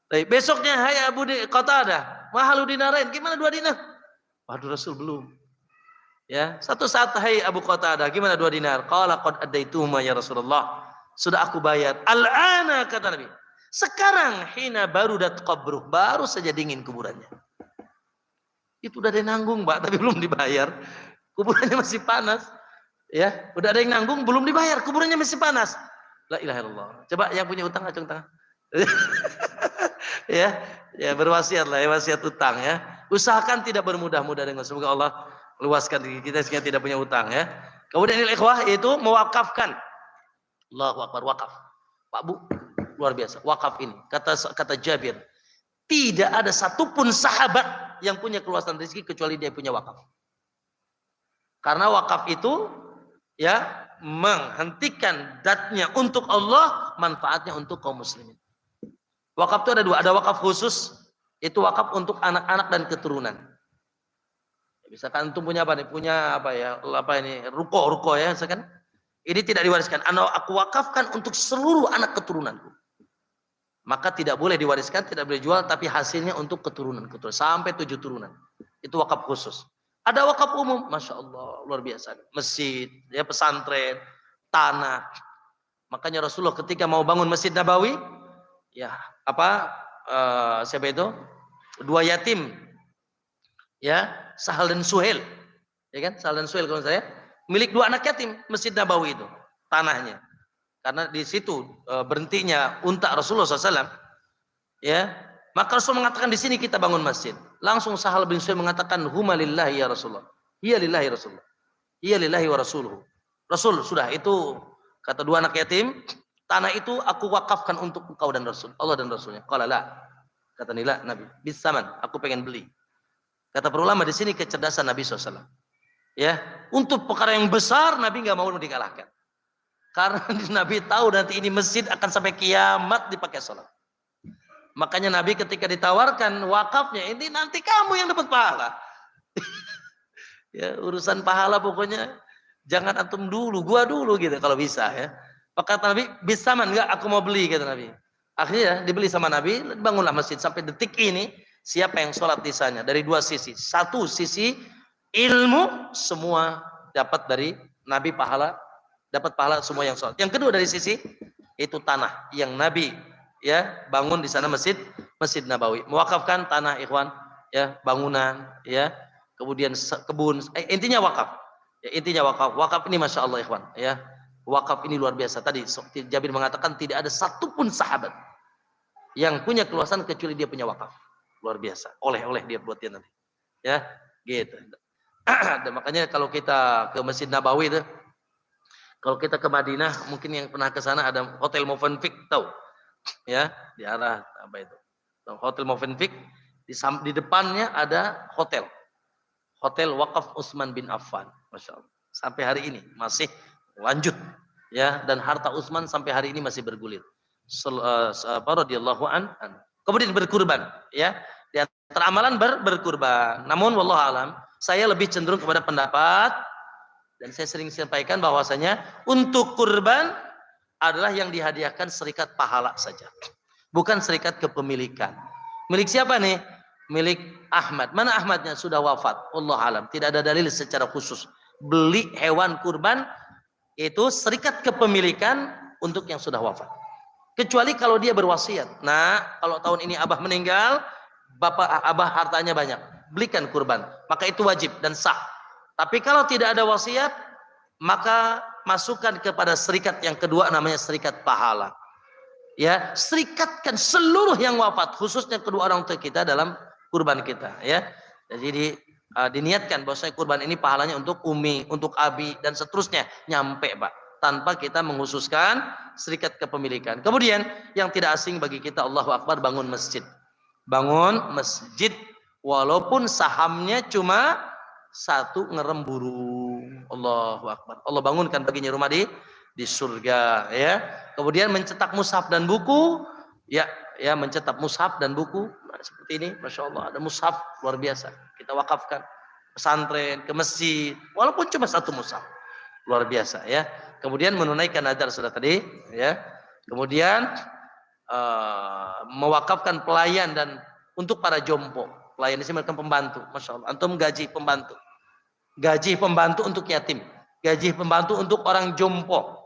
Tapi besoknya, hai Abu Qatadah, mahalu dinarain, gimana 2 dinar? Waduh, Rasul belum. Ya, satu saat, hai Abu Qatadah, gimana 2 dinar? Qala qad addaituhuma ya Rasulullah. Sudah aku bayar. Al-ana, kata Nabi. Sekarang hina barudat qabruh, baru saja dingin kuburannya. Itu udah ada yang nanggung, Mbak, tapi belum dibayar. Kuburannya masih panas. Ya, udah ada yang nanggung, belum dibayar, kuburannya masih panas. La ilaha illallah. Coba yang punya utang acung tangan. Ya, ya berwasiatlah, ya, wasiat utang ya. Usahakan tidak bermudah-mudah dengan, semoga Allah luaskan diri kita sehingga tidak punya utang ya. Kemudian ikhwah itu mewakafkan. Allahu Akbar, wakaf. Pak Bu, luar biasa. Wakaf ini kata Jabir, tidak ada satupun sahabat yang punya keluasan rezeki kecuali dia punya wakaf. Karena wakaf itu ya menghentikan datnya untuk Allah, manfaatnya untuk kaum muslimin. Wakaf itu ada 2, ada wakaf khusus, itu wakaf untuk anak-anak dan keturunan. Misalkan antum punya apa nih? Punya apa ya? Apa ini? Ruko ya, misalkan. Ini tidak diwariskan. Aku wakafkan untuk seluruh anak keturunanku. Maka tidak boleh diwariskan, tidak boleh jual, tapi hasilnya untuk keturunan sampai 7 turunan. Itu wakaf khusus. Ada wakaf umum, masya Allah, luar biasa. Masjid, ya pesantren, tanah. Makanya Rasulullah ketika mau bangun Masjid Nabawi, ya siapa itu? 2 yatim, ya Sahal dan Suhail, ya kan? Sahal dan Suhail kalau saya milik 2 anak yatim Masjid Nabawi itu tanahnya, karena di situ berhentinya unta Rasulullah SAW, ya. Maka Rasul mengatakan di sini kita bangun masjid. Langsung Sahal bin Suhail mengatakan huma lillahi ya Rasulullah, hiya lillahi Rasulullah, hiya lillahi wa rasuluhu. Rasul, sudah itu kata 2 anak yatim, tanah itu aku wakafkan untuk engkau dan Rasul, Allah dan Rasulnya. Qala la, kata nila Nabi, bisaman, aku pengen beli. Kata para ulama di sini kecerdasan Nabi SAW. Ya, untuk perkara yang besar Nabi nggak mau dikalahkan. Karena Nabi tahu nanti ini masjid akan sampai kiamat dipakai sholat. Makanya Nabi ketika ditawarkan wakafnya, ini nanti kamu yang dapat pahala. Ya, urusan pahala pokoknya jangan antum dulu, gua dulu gitu kalau bisa ya. Maka kata Nabi, bisaman enggak, aku mau beli, kata Nabi. Akhirnya dibeli sama Nabi, bangunlah masjid sampai detik ini. Siapa yang sholat di sana dari 2 sisi. Satu sisi ilmu, semua dapat dari Nabi pahala, dapat pahala semua yang sholat. Yang kedua dari sisi itu tanah yang Nabi ya bangun di sana Masjid Nabawi, mewakafkan tanah ikhwan, ya bangunan, ya kemudian kebun, intinya wakaf. Ya, intinya wakaf ini masya Allah ikhwan, ya wakaf ini luar biasa. Tadi Jabir mengatakan tidak ada satupun sahabat yang punya keluasan kecuali dia punya wakaf. Luar biasa, oleh dia buat dia nanti, ya gitu. Dan makanya kalau kita ke Masjid Nabawi itu, kalau kita ke Madinah, mungkin yang pernah ke sana ada Hotel Movenpick, tahu? Ya, di arah apa itu? Hotel Movenpick, di depannya ada hotel wakaf Utsman bin Affan, masya Allah. Sampai hari ini masih lanjut, ya, dan harta Utsman sampai hari ini masih bergulir. Radhiyallahu an. Kemudian berkurban, ya. Di antara amalan berkurban. Namun wallahu alam, saya lebih cenderung kepada pendapat dan saya sering sampaikan bahwasanya untuk kurban adalah yang dihadiahkan serikat pahala saja. Bukan serikat kepemilikan. Milik siapa nih? Milik Ahmad. Mana Ahmadnya? Sudah wafat. Wallahu alam. Tidak ada dalil secara khusus. Beli hewan kurban itu serikat kepemilikan untuk yang sudah wafat. Kecuali kalau dia berwasiat. Nah, kalau tahun ini abah meninggal, abah hartanya banyak, belikan kurban. Maka itu wajib dan sah. Tapi kalau tidak ada wasiat, maka masukkan kepada serikat yang kedua namanya serikat pahala. Ya, serikatkan seluruh yang wafat, khususnya kedua orang tua kita dalam kurban kita. Ya, jadi diniatkan bahwa kurban ini pahalanya untuk umi, untuk abi dan seterusnya, nyampe pak. Tanpa kita menghususkan serikat kepemilikan. Kemudian yang tidak asing bagi kita, Allahu Akbar, bangun masjid. Bangun masjid walaupun sahamnya cuma 1 ngerem burung. Allahu Akbar. Allah bangunkan baginya rumah di surga, ya. Kemudian mencetak mushaf dan buku, ya mencetak mushaf dan buku seperti ini, masya Allah, ada mushaf luar biasa. Kita wakafkan pesantren, ke masjid, walaupun cuma 1 mushaf, luar biasa, ya. Kemudian menunaikan nazar sudah tadi, ya. Kemudian mewakafkan pelayan dan untuk para jompo. Pelayan di sini mereka pembantu, masya Allah. Antum gaji pembantu untuk yatim, gaji pembantu untuk orang jompo.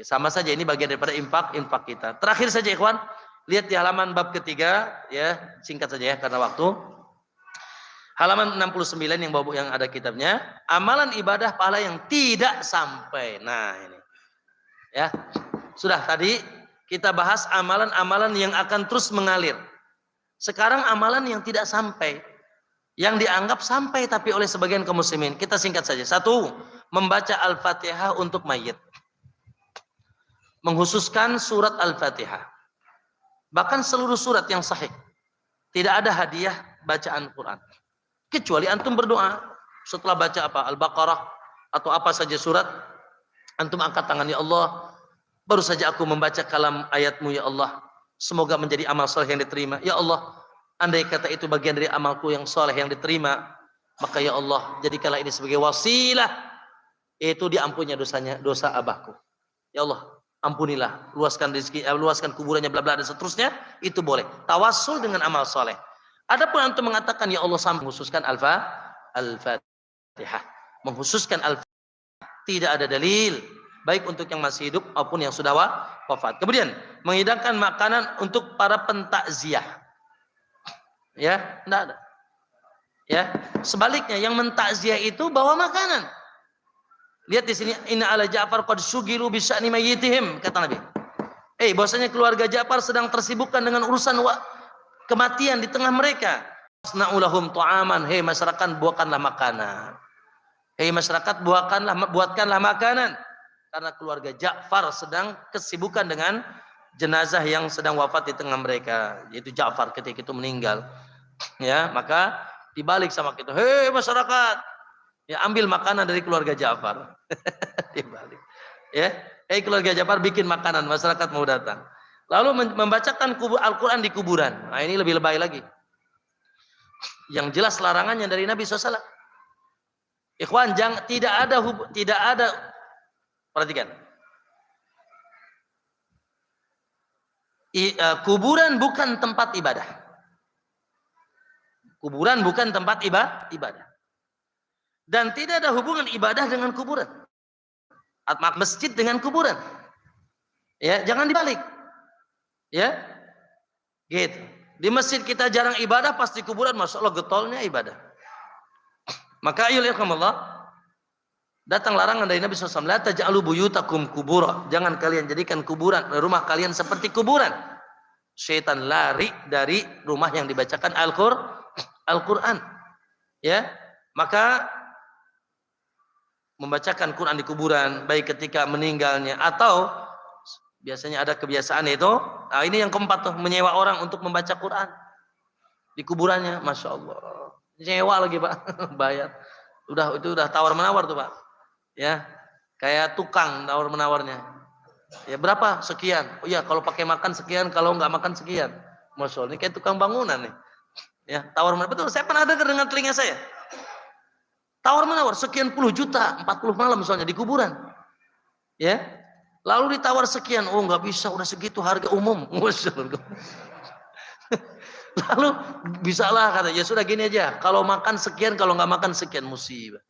Sama saja, ini bagian daripada infak kita. Terakhir saja ikhwan, lihat di halaman bab ketiga, ya singkat saja ya karena waktu. Halaman 69 yang ada kitabnya, amalan ibadah pahala yang tidak sampai. Nah ini, ya sudah tadi kita bahas amalan-amalan yang akan terus mengalir. Sekarang amalan yang tidak sampai, yang dianggap sampai tapi oleh sebagian kaum muslimin. Kita singkat saja. 1, membaca Al-Fatihah untuk mayit. Menghususkan surat Al-Fatihah. Bahkan seluruh surat yang sahih. Tidak ada hadiah bacaan Quran. Kecuali antum berdoa setelah baca apa? Al-Baqarah atau apa saja surat, antum angkat tangan, ya Allah, baru saja aku membaca kalam ayatmu ya Allah, semoga menjadi amal soleh yang diterima. Ya Allah, andai kata itu bagian dari amalku yang soleh yang diterima, Maka ya Allah, jadikanlah ini sebagai wasilah itu diampunnya dosa abahku. Ya Allah, ampunilah, luaskan rezeki, luaskan kuburannya, bla bla dan seterusnya, itu boleh. Tawassul dengan amal soleh. Adapun antum mengatakan ya Allah sampai mengkhususkan Al-Fatihah, mengkhususkan Al-Fatihah, tidak ada dalil baik untuk yang masih hidup maupun yang sudah wafat. Kemudian menghidangkan makanan untuk para pentakziah. Ya, tidak ada. Ya, sebaliknya yang mentakziah itu bawa makanan. Lihat di sini, inna ala Ja'far qad sugilu bi sya'ni mayyitihim, kata Nabi. Bahwasanya keluarga Ja'far sedang tersibukkan dengan urusan kematian di tengah mereka. Asna'u lahum ta'aman, masyarakat buatkanlah makanan. Masyarakat buatkanlah makanan. Karena keluarga Ja'far sedang kesibukan dengan jenazah yang sedang wafat di tengah mereka, yaitu Ja'far ketika itu meninggal. Ya, maka dibalik sama kita, masyarakat, ya ambil makanan dari keluarga Ja'far. Dibalik. Ya, keluarga Ja'far bikin makanan, masyarakat mau datang. Lalu membacakan Al-Quran di kuburan. Nah, ini lebih lebay lagi. Yang jelas larangannya dari Nabi SAW. Ikhwan, tidak ada. Perhatikan. Kuburan bukan tempat ibadah. Kuburan bukan tempat ibadah. Dan tidak ada hubungan ibadah dengan kuburan. Masjid dengan kuburan. Ya, jangan dibalik. Ya. Gitu. Di masjid kita jarang ibadah, pasti kuburan, masya Allah getolnya ibadah. Maka ayyuhallahumullah, datang larangan dari Nabi SAW, la taj'alu buyutakum kubura. Jangan kalian jadikan kuburan, rumah kalian seperti kuburan. Syaitan lari dari rumah yang dibacakan Al-Quran. Ya, maka membacakan Quran di kuburan, baik ketika meninggalnya atau biasanya ada kebiasaan itu. Nah, ini yang keempat tuh, menyewa orang untuk membaca Quran di kuburannya, masya Allah. Nyewa lagi Pak, bayar. Itu udah tawar menawar tuh Pak. Ya, kayak tukang tawar menawarnya. Ya berapa? Sekian. Oh ya, kalau pakai makan sekian, kalau nggak makan sekian. Masya Allah, ini kayak tukang bangunan nih. Ya, tawar menawar. Betul, saya pernah dengar dengan telinga saya. Tawar menawar sekian puluh juta, 40 malam misalnya di kuburan. Ya, lalu ditawar sekian, oh nggak bisa, udah segitu harga umum. Lalu bisalah kata, ya sudah gini aja. Kalau makan sekian, kalau nggak makan sekian, musibah.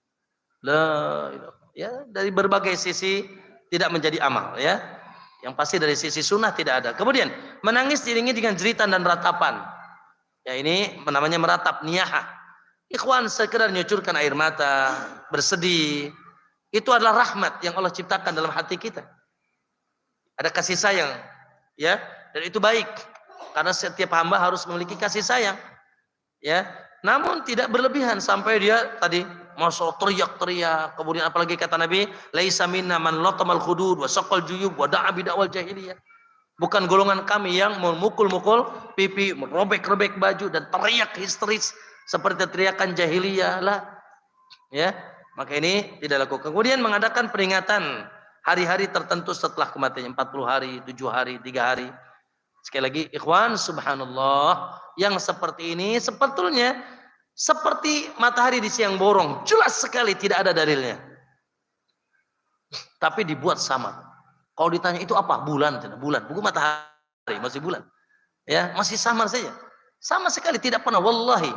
Ya, dari berbagai sisi tidak menjadi amal, ya. Yang pasti dari sisi sunnah tidak ada. Kemudian menangis diiringi dengan jeritan dan ratapan. Ya, ini namanya meratap, niyahah. Ikhwan, sekedar nyucurkan air mata, bersedih, itu adalah rahmat yang Allah ciptakan dalam hati kita. Ada kasih sayang, ya, dan itu baik. Karena setiap hamba harus memiliki kasih sayang, ya. Namun tidak berlebihan sampai dia tadi masuk teriak-teriak. Kemudian apalagi kata Nabi, laisa minna man latamal khudud wa saqal juyub wa da'a bid'awal jahiliyah. Bukan golongan kami yang memukul-mukul pipi, merobek-robek baju dan teriak histeris seperti teriakan jahiliyah lah. Ya, maka ini tidak lakukan. Kemudian mengadakan peringatan hari-hari tertentu setelah kematian, 40 hari, 7 hari, 3 hari. Sekali lagi, ikhwan, subhanallah, yang seperti ini sebetulnya seperti matahari di siang bolong, jelas sekali tidak ada dalilnya. Tapi dibuat sama. Kalau ditanya itu apa? Bulan, bukan matahari, masih bulan. Ya, masih sama saja. Sama sekali tidak pernah, wallahi.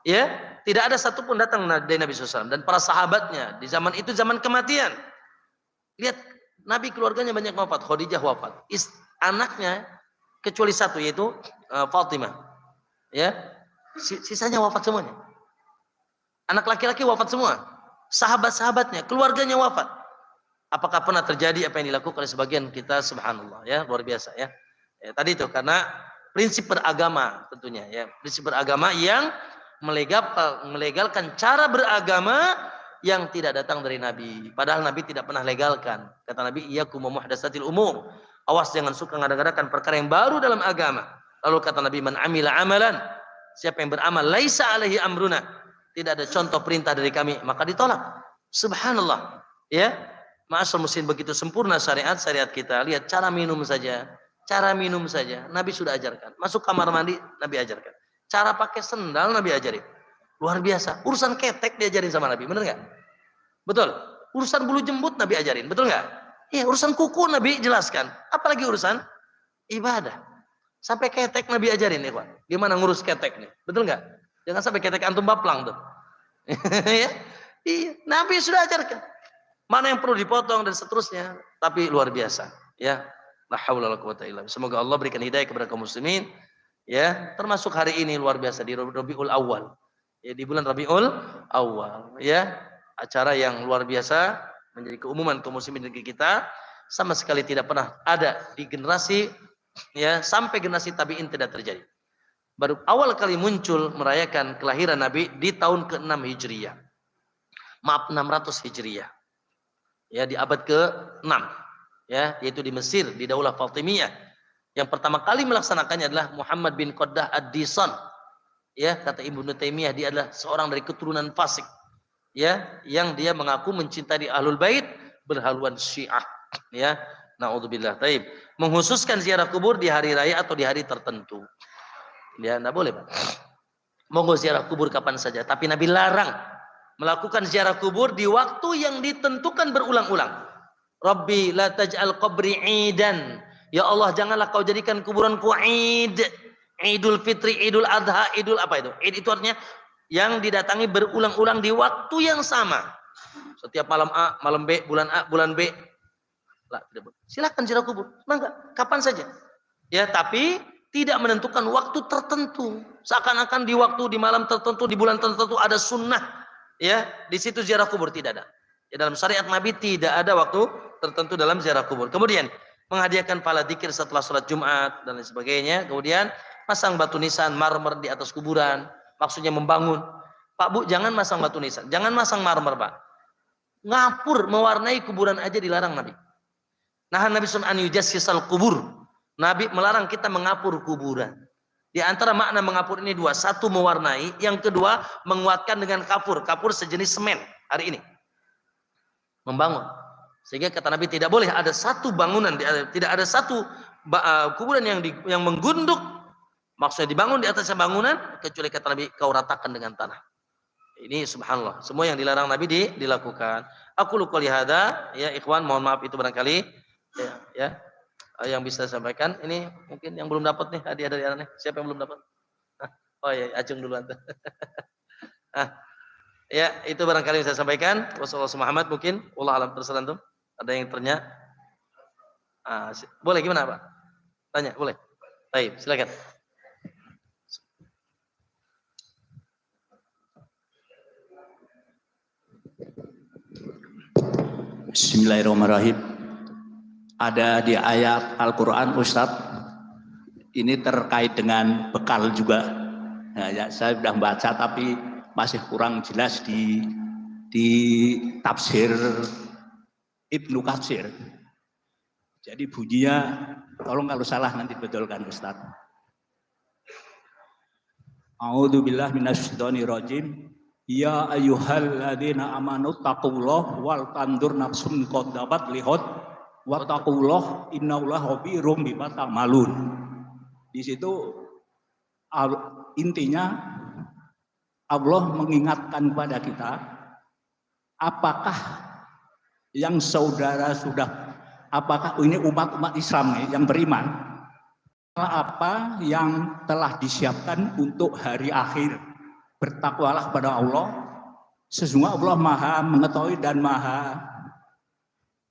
Ya, tidak ada satupun datang dari Nabi SAW dan para sahabatnya di zaman itu, zaman kematian. Lihat, Nabi keluarganya banyak wafat, Khadijah wafat, anaknya kecuali satu, yaitu Fatimah. Ya, sisanya wafat semuanya. Anak laki-laki wafat semua. Sahabat-sahabatnya, keluarganya wafat. Apakah pernah terjadi apa yang dilakukan oleh sebagian kita? Subhanallah, ya, luar biasa, ya. Tadi itu karena prinsip beragama tentunya, ya, prinsip beragama yang melegalkan cara beragama yang tidak datang dari Nabi. Padahal Nabi tidak pernah legalkan. Kata Nabi, iyyakum muhdatsatil umur. Awas jangan suka ngada-ngadakan perkara yang baru dalam agama. Lalu kata Nabi, man amila amalan, siapa yang beramal laisa alaihi amruna, tidak ada contoh perintah dari kami, maka ditolak. Subhanallah, ya. Ma'asal muslim, begitu sempurna syariat kita. Lihat cara minum saja. Nabi sudah ajarkan. Masuk kamar mandi, Nabi ajarkan. Cara pakai sendal, Nabi ajarin. Luar biasa. Urusan ketek diajarin sama Nabi, bener nggak? Betul. Urusan bulu jembut Nabi ajarin, betul nggak? Iya, urusan kuku Nabi jelaskan. Apalagi urusan ibadah. Sampai ketek Nabi ajarin, ya, Pak. Gimana ngurus ketek nih? Betul nggak? Jangan sampai ketek antum baplang tuh. Ya? Iya, Nabi sudah ajarkan. Mana yang perlu dipotong dan seterusnya. Tapi luar biasa, ya. La haula wala quwata illa billah. Semoga Allah berikan hidayah kepada kaum muslimin, ya, termasuk hari ini luar biasa di Rabiul Awal. Ya, di bulan Rabiul Awal, ya. Acara yang luar biasa menjadi keumuman kaum muslimin negeri kita, sama sekali tidak pernah ada di generasi, ya, sampai generasi tabi'in tidak terjadi. Baru awal kali muncul merayakan kelahiran Nabi di tahun ke-6 Hijriyah. Maaf, 600 Hijriyah. Ya, di abad ke-6. Ya, yaitu di Mesir, di Daulah Fatimiyah. Yang pertama kali melaksanakannya adalah Muhammad bin Qaddah ad-Disan. Ya, kata Ibnu Taimiyah, dia adalah seorang dari keturunan fasik. Ya, yang dia mengaku mencintai Ahlul Bait, berhaluan Syiah. Ya, naudzubillah. Taib. Menghususkan ziarah kubur di hari raya atau di hari tertentu. Ya, enggak boleh, Pak. Monggo ziarah kubur kapan saja, tapi Nabi larang melakukan ziarah kubur di waktu yang ditentukan berulang-ulang. Rabbi la taj'al qabri idan. Ya Allah, janganlah kau jadikan kuburanku id. Idul Fitri, Idul Adha, Idul apa itu? Id itu artinya yang didatangi berulang-ulang di waktu yang sama. Setiap malam A, malam B, bulan A, bulan B. Lah, tidak boleh. Silakan ziarah kubur. Mangga, kapan saja. Ya, tapi tidak menentukan waktu tertentu. Seakan-akan di waktu, di malam tertentu, di bulan tertentu ada sunnah. Ya, di situ ziarah kubur tidak ada. Ya, dalam syariat Nabi tidak ada waktu tertentu dalam ziarah kubur. Kemudian menghadiahkan pahala dzikir setelah sholat Jumat dan lain sebagainya. Kemudian pasang batu nisan marmer di atas kuburan. Maksudnya membangun. Pak Bu, jangan masang batu nisan, jangan masang marmer, Pak. Ngapur, mewarnai kuburan aja dilarang Nabi. Nah, Nabi SAW yujassisal kubur. Nabi melarang kita mengapur kuburan. Di antara makna mengapur ini dua. Satu, mewarnai. Yang kedua, menguatkan dengan kapur. Kapur sejenis semen hari ini. Membangun. Sehingga kata Nabi tidak boleh ada satu bangunan, tidak ada satu kuburan yang menggunduk. Maksudnya dibangun di atasnya bangunan, kecuali kata Nabi kau ratakan dengan tanah. Ini subhanallah. Semua yang dilarang Nabi dilakukan. Aku lupa lihada, ya ikhwan, mohon maaf itu barangkali ya yang bisa saya sampaikan. Ini mungkin yang belum dapat nih hadiah dari aneh. Siapa yang belum dapat? Oh ya, acung duluan. Ya, itu barangkali yang saya sampaikan. Wassalamualaikum Muhammad mungkin. Allah alam terserah antum. Ada yang tanya? Boleh gimana, Pak? Tanya, boleh. Baik, silakan. Bismillahirrahmanirrahim. Ada di ayat Al-Quran, Ustadz, ini terkait dengan bekal juga. Nah, ya, saya sudah baca tapi masih kurang jelas di tafsir Ibnu Katsir. Jadi bunyinya, tolong kalau salah nanti betulkan Ustadz. A'udzubillahi minasyaitonirrajim. Ya ayyuhalladzina amanu taqullah wal tandur nafsum qaddabat lihad wa taqullah innallaha khabirum bima ta'malun. Di situ intinya Allah mengingatkan kepada kita, apakah yang saudara apakah ini umat Islam yang beriman, apa yang telah disiapkan untuk hari akhir. Bertakwalah pada Allah, sesungguhnya Allah Maha mengetahui dan Maha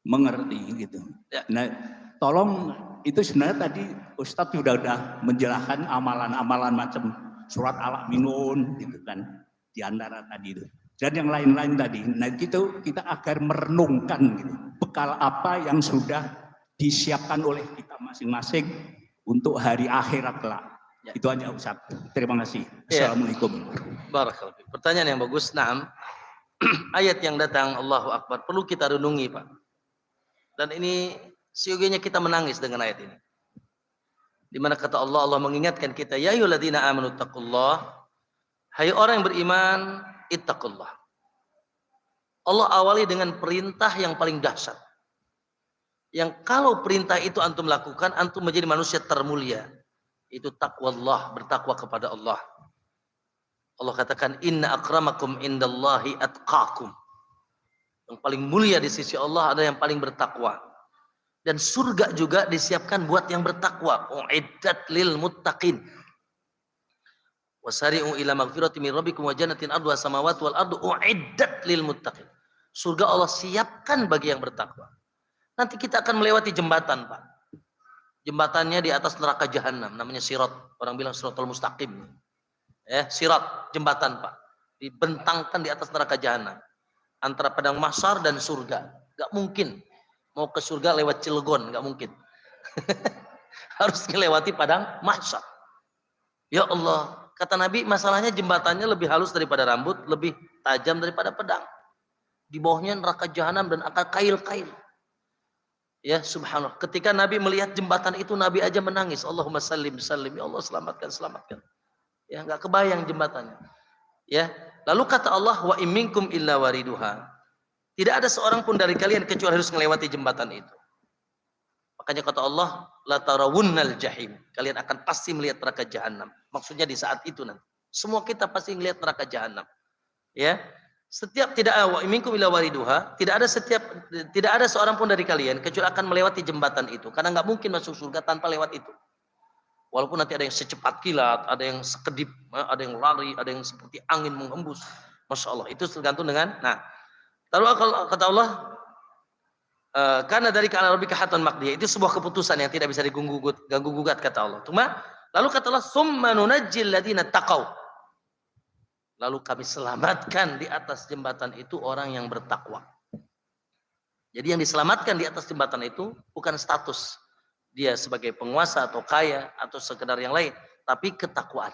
mengerti gitu. Nah, tolong itu sebenarnya tadi Ustadz sudah menjelaskan amalan-amalan macam surat Al-Minun gitu kan, di antara tadi itu. Dan yang lain-lain tadi. Nah, itu kita agar merenungkan gitu, bekal apa yang sudah disiapkan oleh kita masing-masing untuk hari akhirat kelak. Ya. Itu aja Ustaz. Terima kasih. Ya. Assalamualaikum. Barakallahu. Pertanyaan yang bagus. Naam. Ayat yang datang Allahu Akbar perlu kita renungi, Pak. Dan ini seyogianya kita menangis dengan ayat ini. Di mana kata Allah mengingatkan kita, ya ayyuhalladzina amanu taqullah. Hai orang yang beriman, ittaqullah. Allah awali dengan perintah yang paling dahsyat. Yang kalau perintah itu antum lakukan, antum menjadi manusia termulia. Itu taqwallah, bertakwa kepada Allah. Allah katakan inna akramakum indallahi atqakum. Yang paling mulia di sisi Allah ada yang paling bertakwa. Dan surga juga disiapkan buat yang bertakwa. Uiddat lil muttaqin. Wasari'u ila magfirati min rabbikum wa jannatin arduha samawati wal ardu uiddat lil muttaqin. Surga Allah siapkan bagi yang bertakwa. Nanti kita akan melewati jembatan, Pak. Jembatannya di atas neraka jahanam, namanya sirat. Orang bilang siratul mustaqim. Sirat, jembatan, Pak. Dibentangkan di atas neraka jahanam. Antara padang mahsyar dan surga. Gak mungkin mau ke surga lewat Cilegon, gak mungkin. Harus melewati padang mahsyar. Ya Allah, kata Nabi, masalahnya jembatannya lebih halus daripada rambut, lebih tajam daripada pedang. Di bawahnya neraka jahanam dan akan kail-kail. Ya subhanallah, ketika Nabi melihat jembatan itu, Nabi aja menangis. Allahumma sallim, sallim. Ya Allah, selamatkan, selamatkan. Ya, nggak kebayang jembatannya. Ya, lalu kata Allah, wa imminkum illa wariduha. Tidak ada seorang pun dari kalian kecuali harus melewati jembatan itu. Makanya kata Allah, la tarawunnal jahim. Kalian akan pasti melihat neraka jahanam. Maksudnya di saat itu nanti. Semua kita pasti melihat neraka jahanam. Ya. Setiap tidak wa minkum illa wariduha, tidak ada seorang pun dari kalian kecuali akan melewati jembatan itu, karena nggak mungkin masuk surga tanpa lewat itu. Walaupun nanti ada yang secepat kilat, ada yang sekedip, ada yang lari, ada yang seperti angin menghembus. Masya Allah, itu tergantung dengan. Nah, lalu kata Allah, karena dari kana rabbika hatun maqdiyah, itu sebuah keputusan yang tidak bisa diganggu gugat kata Allah. Lalu kata Allah, summa nunajjil ladina taqaw. Lalu kami selamatkan di atas jembatan itu orang yang bertakwa. Jadi yang diselamatkan di atas jembatan itu bukan status dia sebagai penguasa atau kaya atau sekedar yang lain, tapi ketakwaan.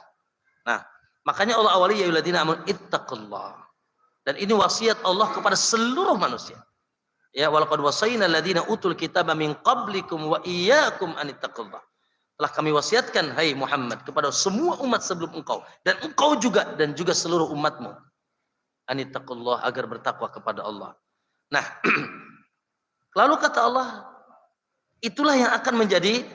Nah, makanya Allah awali ya ayyuhalladzina amanu ittaqullah. Dan ini wasiat Allah kepada seluruh manusia. Ya, walaqad wasayna alladzina utul kitaba min qablikum wa iyyakum an ittaqullah. Telah kami wasiatkan, hai Muhammad, kepada semua umat sebelum engkau. Dan engkau juga, dan juga seluruh umatmu. Anittaqullah, agar bertakwa kepada Allah. Nah, lalu kata Allah, itulah yang akan menjadi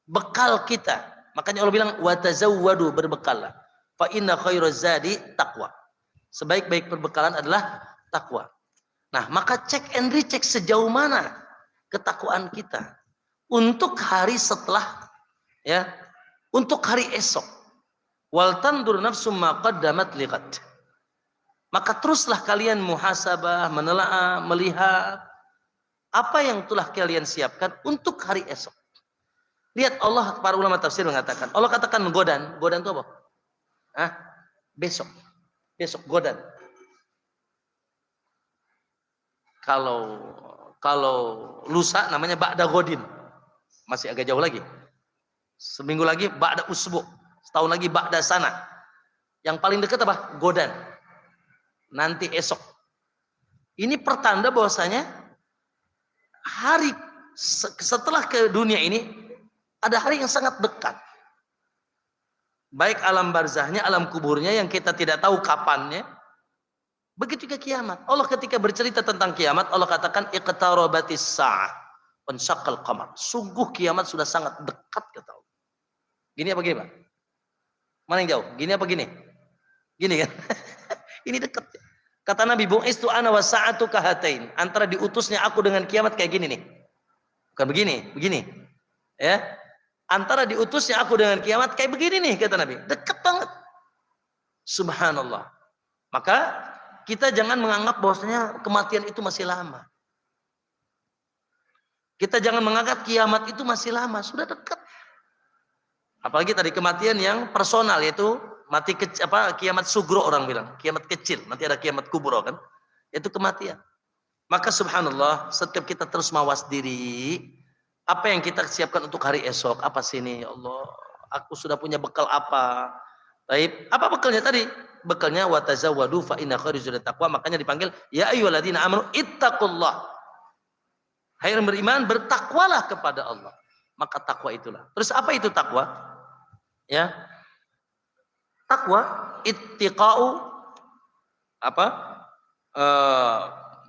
bekal kita. Makanya Allah bilang, watazawwadu, berbekallah. Fa inna khairaz zadi taqwa. Sebaik-baik perbekalan adalah takwa. Nah, maka cek and recheck sejauh mana ketakwaan kita. Untuk hari setelah, ya, untuk hari esok. Wal tandur nafsum ma qaddamat liqad. Maka teruslah kalian muhasabah, menelaah, melihat apa yang telah kalian siapkan untuk hari esok. Lihat Allah, para ulama tafsir mengatakan, Allah katakan godan. Godan itu apa? Besok. Besok godan. Kalau lusa namanya ba'da godin. Masih agak jauh lagi. Seminggu lagi ba'da usbu, setahun lagi ba'da sana. Yang paling dekat apa? Godan. Nanti esok. Ini pertanda bahwasanya hari setelah ke dunia ini ada hari yang sangat dekat. Baik alam barzahnya, alam kuburnya yang kita tidak tahu kapannya. Begitu juga kiamat. Allah ketika bercerita tentang kiamat, Allah katakan iqtarabatis sa'ah wansyaqqal qamar. Sungguh kiamat sudah sangat dekat kata Allah. Gini apa gini, Pak? Mana yang jauh? Gini apa gini? Gini kan? Ini dekat. Kata Nabi, bu'istu ana wa sa'atu kahatain. Antara diutusnya aku dengan kiamat kayak gini nih. Bukan begini, begini. Ya. Antara diutusnya aku dengan kiamat kayak begini nih kata Nabi. Dekat banget. Subhanallah. Maka kita jangan menganggap bahwasanya kematian itu masih lama. Kita jangan menganggap kiamat itu masih lama, sudah dekat. Apalagi tadi kematian yang personal, yaitu mati kecil, kiamat sugro orang bilang, kiamat kecil, nanti ada kiamat kubro kan, itu kematian. Maka subhanallah, setiap kita terus mawas diri, apa yang kita siapkan untuk hari esok, apa sih ini, ya Allah, aku sudah punya bekal apa? Baik, apa bekalnya tadi? Bekalnya watazawwadu fa inna khairaz zadi taqwa, makanya dipanggil ya ayyuhalladzina amanu ittaqullah. Hai yang beriman, bertakwalah kepada Allah. Maka takwa itulah. Terus apa itu takwa? Ya, takwa ittiqa'u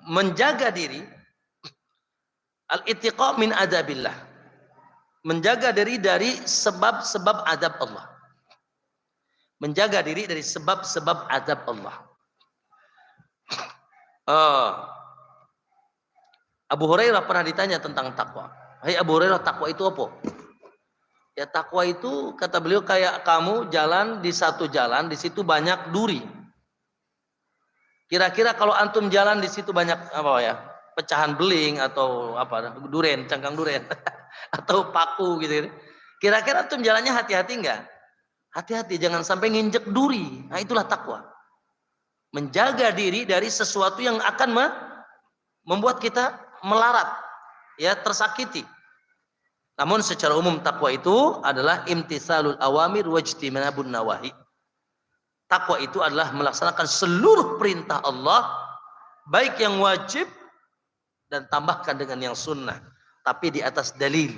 menjaga diri, al-ittiqa' min adabillah, menjaga diri dari sebab-sebab adab Allah, Menjaga diri dari sebab-sebab azab Allah. Abu Hurairah pernah ditanya tentang takwa. Hai Abu Hurairah, takwa itu apa? Ya takwa itu kata beliau kayak kamu jalan di satu jalan, di situ banyak duri. Kira-kira kalau antum jalan di situ banyak apa ya? Pecahan beling atau apa? Duren, cangkang duren atau paku gitu. Kira-kira antum jalannya hati-hati enggak? Hati-hati jangan sampai nginjek duri. Nah, itulah takwa. Menjaga diri dari sesuatu yang akan membuat kita melarat, ya, tersakiti. Namun secara umum takwa itu adalah imtitsalul awamir wajtinabun nawahi. Takwa itu adalah melaksanakan seluruh perintah Allah, baik yang wajib dan tambahkan dengan yang sunnah, tapi di atas dalil.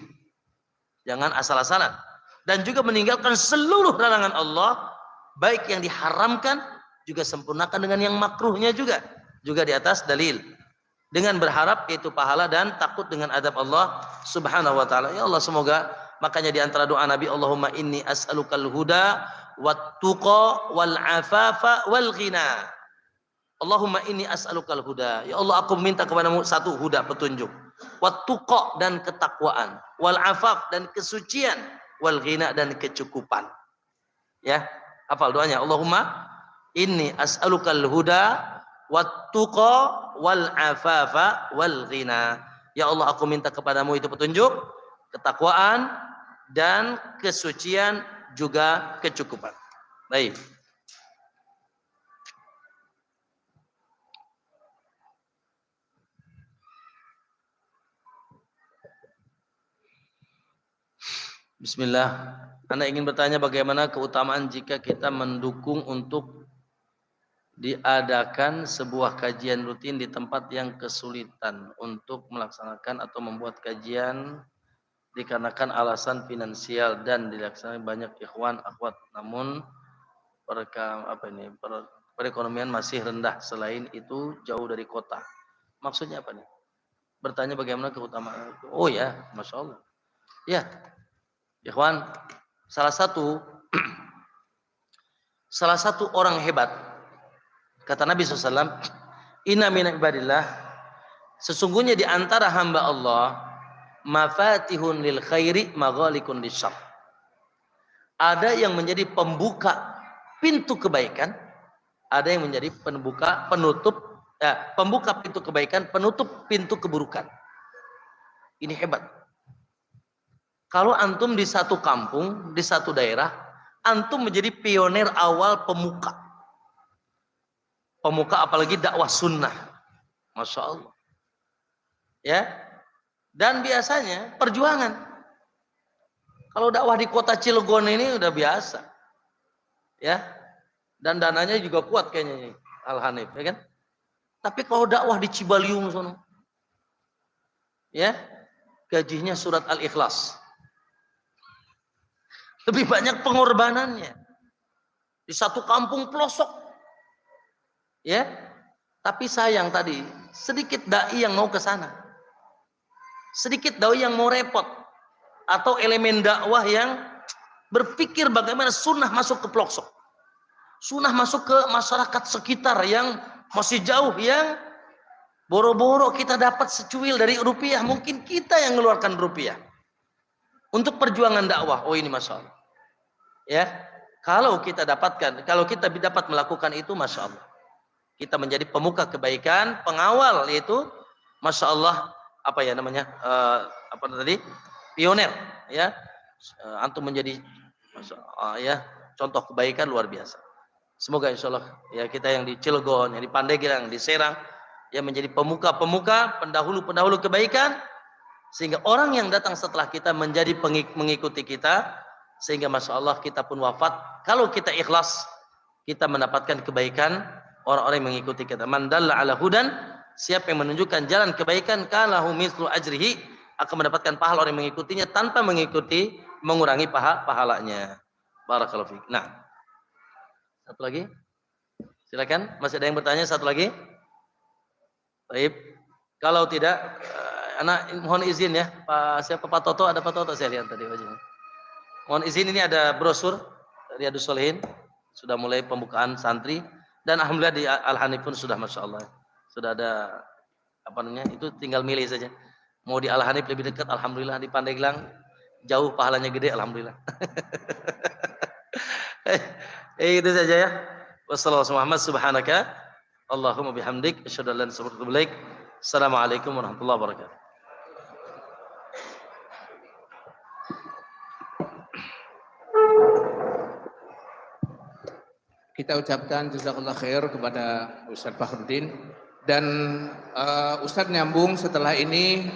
Jangan asal-asalan. Dan juga meninggalkan seluruh larangan Allah, baik yang diharamkan juga sempurnakan dengan yang makruhnya juga di atas dalil. Dengan berharap yaitu pahala dan takut dengan adab Allah Subhanahu wa taala. Ya Allah, semoga makanya di antara doa Nabi, Allahumma inni as'alukal huda wat tuqa wal afafa wal ghina. Allahumma inni as'alukal huda. Ya Allah, aku minta kepadamu satu, huda, petunjuk, wat tuqa dan ketakwaan, wal afaf dan kesucian, wal ghina dan kecukupan. Ya, hafal doanya. Allahumma inni as'alukal huda wat tuqa wal afafa wal ghina. Ya Allah, aku minta kepadamu itu petunjuk, ketakwaan dan kesucian juga kecukupan. Baik. Bismillah. Anda ingin bertanya bagaimana keutamaan jika kita mendukung untuk diadakan sebuah kajian rutin di tempat yang kesulitan untuk melaksanakan atau membuat kajian dikarenakan alasan finansial dan dilaksanakan banyak ikhwan akhwat, namun perekonomian masih rendah, selain itu jauh dari kota. Maksudnya apa nih? Bertanya bagaimana keutamaan. Oh ya, Masya Allah. Ya, ikhwan, salah satu orang hebat, kata Nabi SAW, inna min ibadillah, sesungguhnya di antara hamba Allah, mafatihun lil khairi maghalikun lisyarr. Ada yang menjadi pembuka pintu kebaikan, ada yang menjadi pembuka pintu kebaikan, penutup pintu keburukan. Ini hebat. Kalau antum di satu kampung, di satu daerah, antum menjadi pionir awal pemuka. Pemuka apalagi dakwah sunnah. Masya Allah. Ya. Dan biasanya perjuangan. Kalau dakwah di kota Cilegon ini udah biasa. Ya. Dan dananya juga kuat kayaknya nih, Al Hanif, ya kan? Tapi kalau dakwah di Cibaliung sono, ya, gajinya surat Al-Ikhlas. Lebih banyak pengorbanannya. Di satu kampung pelosok. Ya. Tapi sayang tadi, sedikit dai yang mau ke sana. Sedikit dai yang mau repot. Atau elemen dakwah yang berpikir bagaimana sunnah masuk ke pelosok. Sunnah masuk ke masyarakat sekitar yang masih jauh, yang boro-boro kita dapat secuil dari rupiah. Mungkin kita yang mengeluarkan rupiah. Untuk perjuangan dakwah. Oh ini Masya Allah. Ya, kalau kita dapat melakukan itu, Masya Allah. Kita menjadi pemuka kebaikan, pengawal, yaitu Masya Allah, pionir, ya. Antum menjadi contoh kebaikan luar biasa. Semoga insya Allah ya kita yang di Cilegon, yang di Pandeglang, di Serang, ya menjadi pemuka-pemuka, pendahulu-pendahulu kebaikan, sehingga orang yang datang setelah kita menjadi mengikuti kita, sehingga Masya Allah kita pun wafat. Kalau kita ikhlas, kita mendapatkan kebaikan orang-orang yang mengikuti kita. Man dalla ala hudan, siapa yang menunjukkan jalan kebaikan, kalahu mithlu ajrihi, akan mendapatkan pahala orang yang mengikutinya tanpa mengurangi pahalanya. Barakallahu fiik. Nah, satu lagi, silakan. Masih ada yang bertanya? Satu lagi. Baik. Kalau tidak, anak mohon izin ya, Pak Toto, ada Pak Toto saya lihat tadi wajahnya. Mohon izin, ini ada brosur Riyadhus Shalihin. sudah mulai pembukaan santri dan alhamdulillah di Al-Hanif pun sudah masya Allah sudah ada apa namanya itu tinggal milih saja mau di Al-Hanif lebih dekat alhamdulillah di Pandeglang jauh pahalanya gede alhamdulillah. Itu saja ya. Wassalamualaikum subhanaka Allahumma bihamdik asyhadu an la ilaha illa anta Assalamualaikum warahmatullahi wabarakatuh. Kita ucapkan jazakallah khair kepada Ustaz Fakhruddin dan Ustaz nyambung setelah ini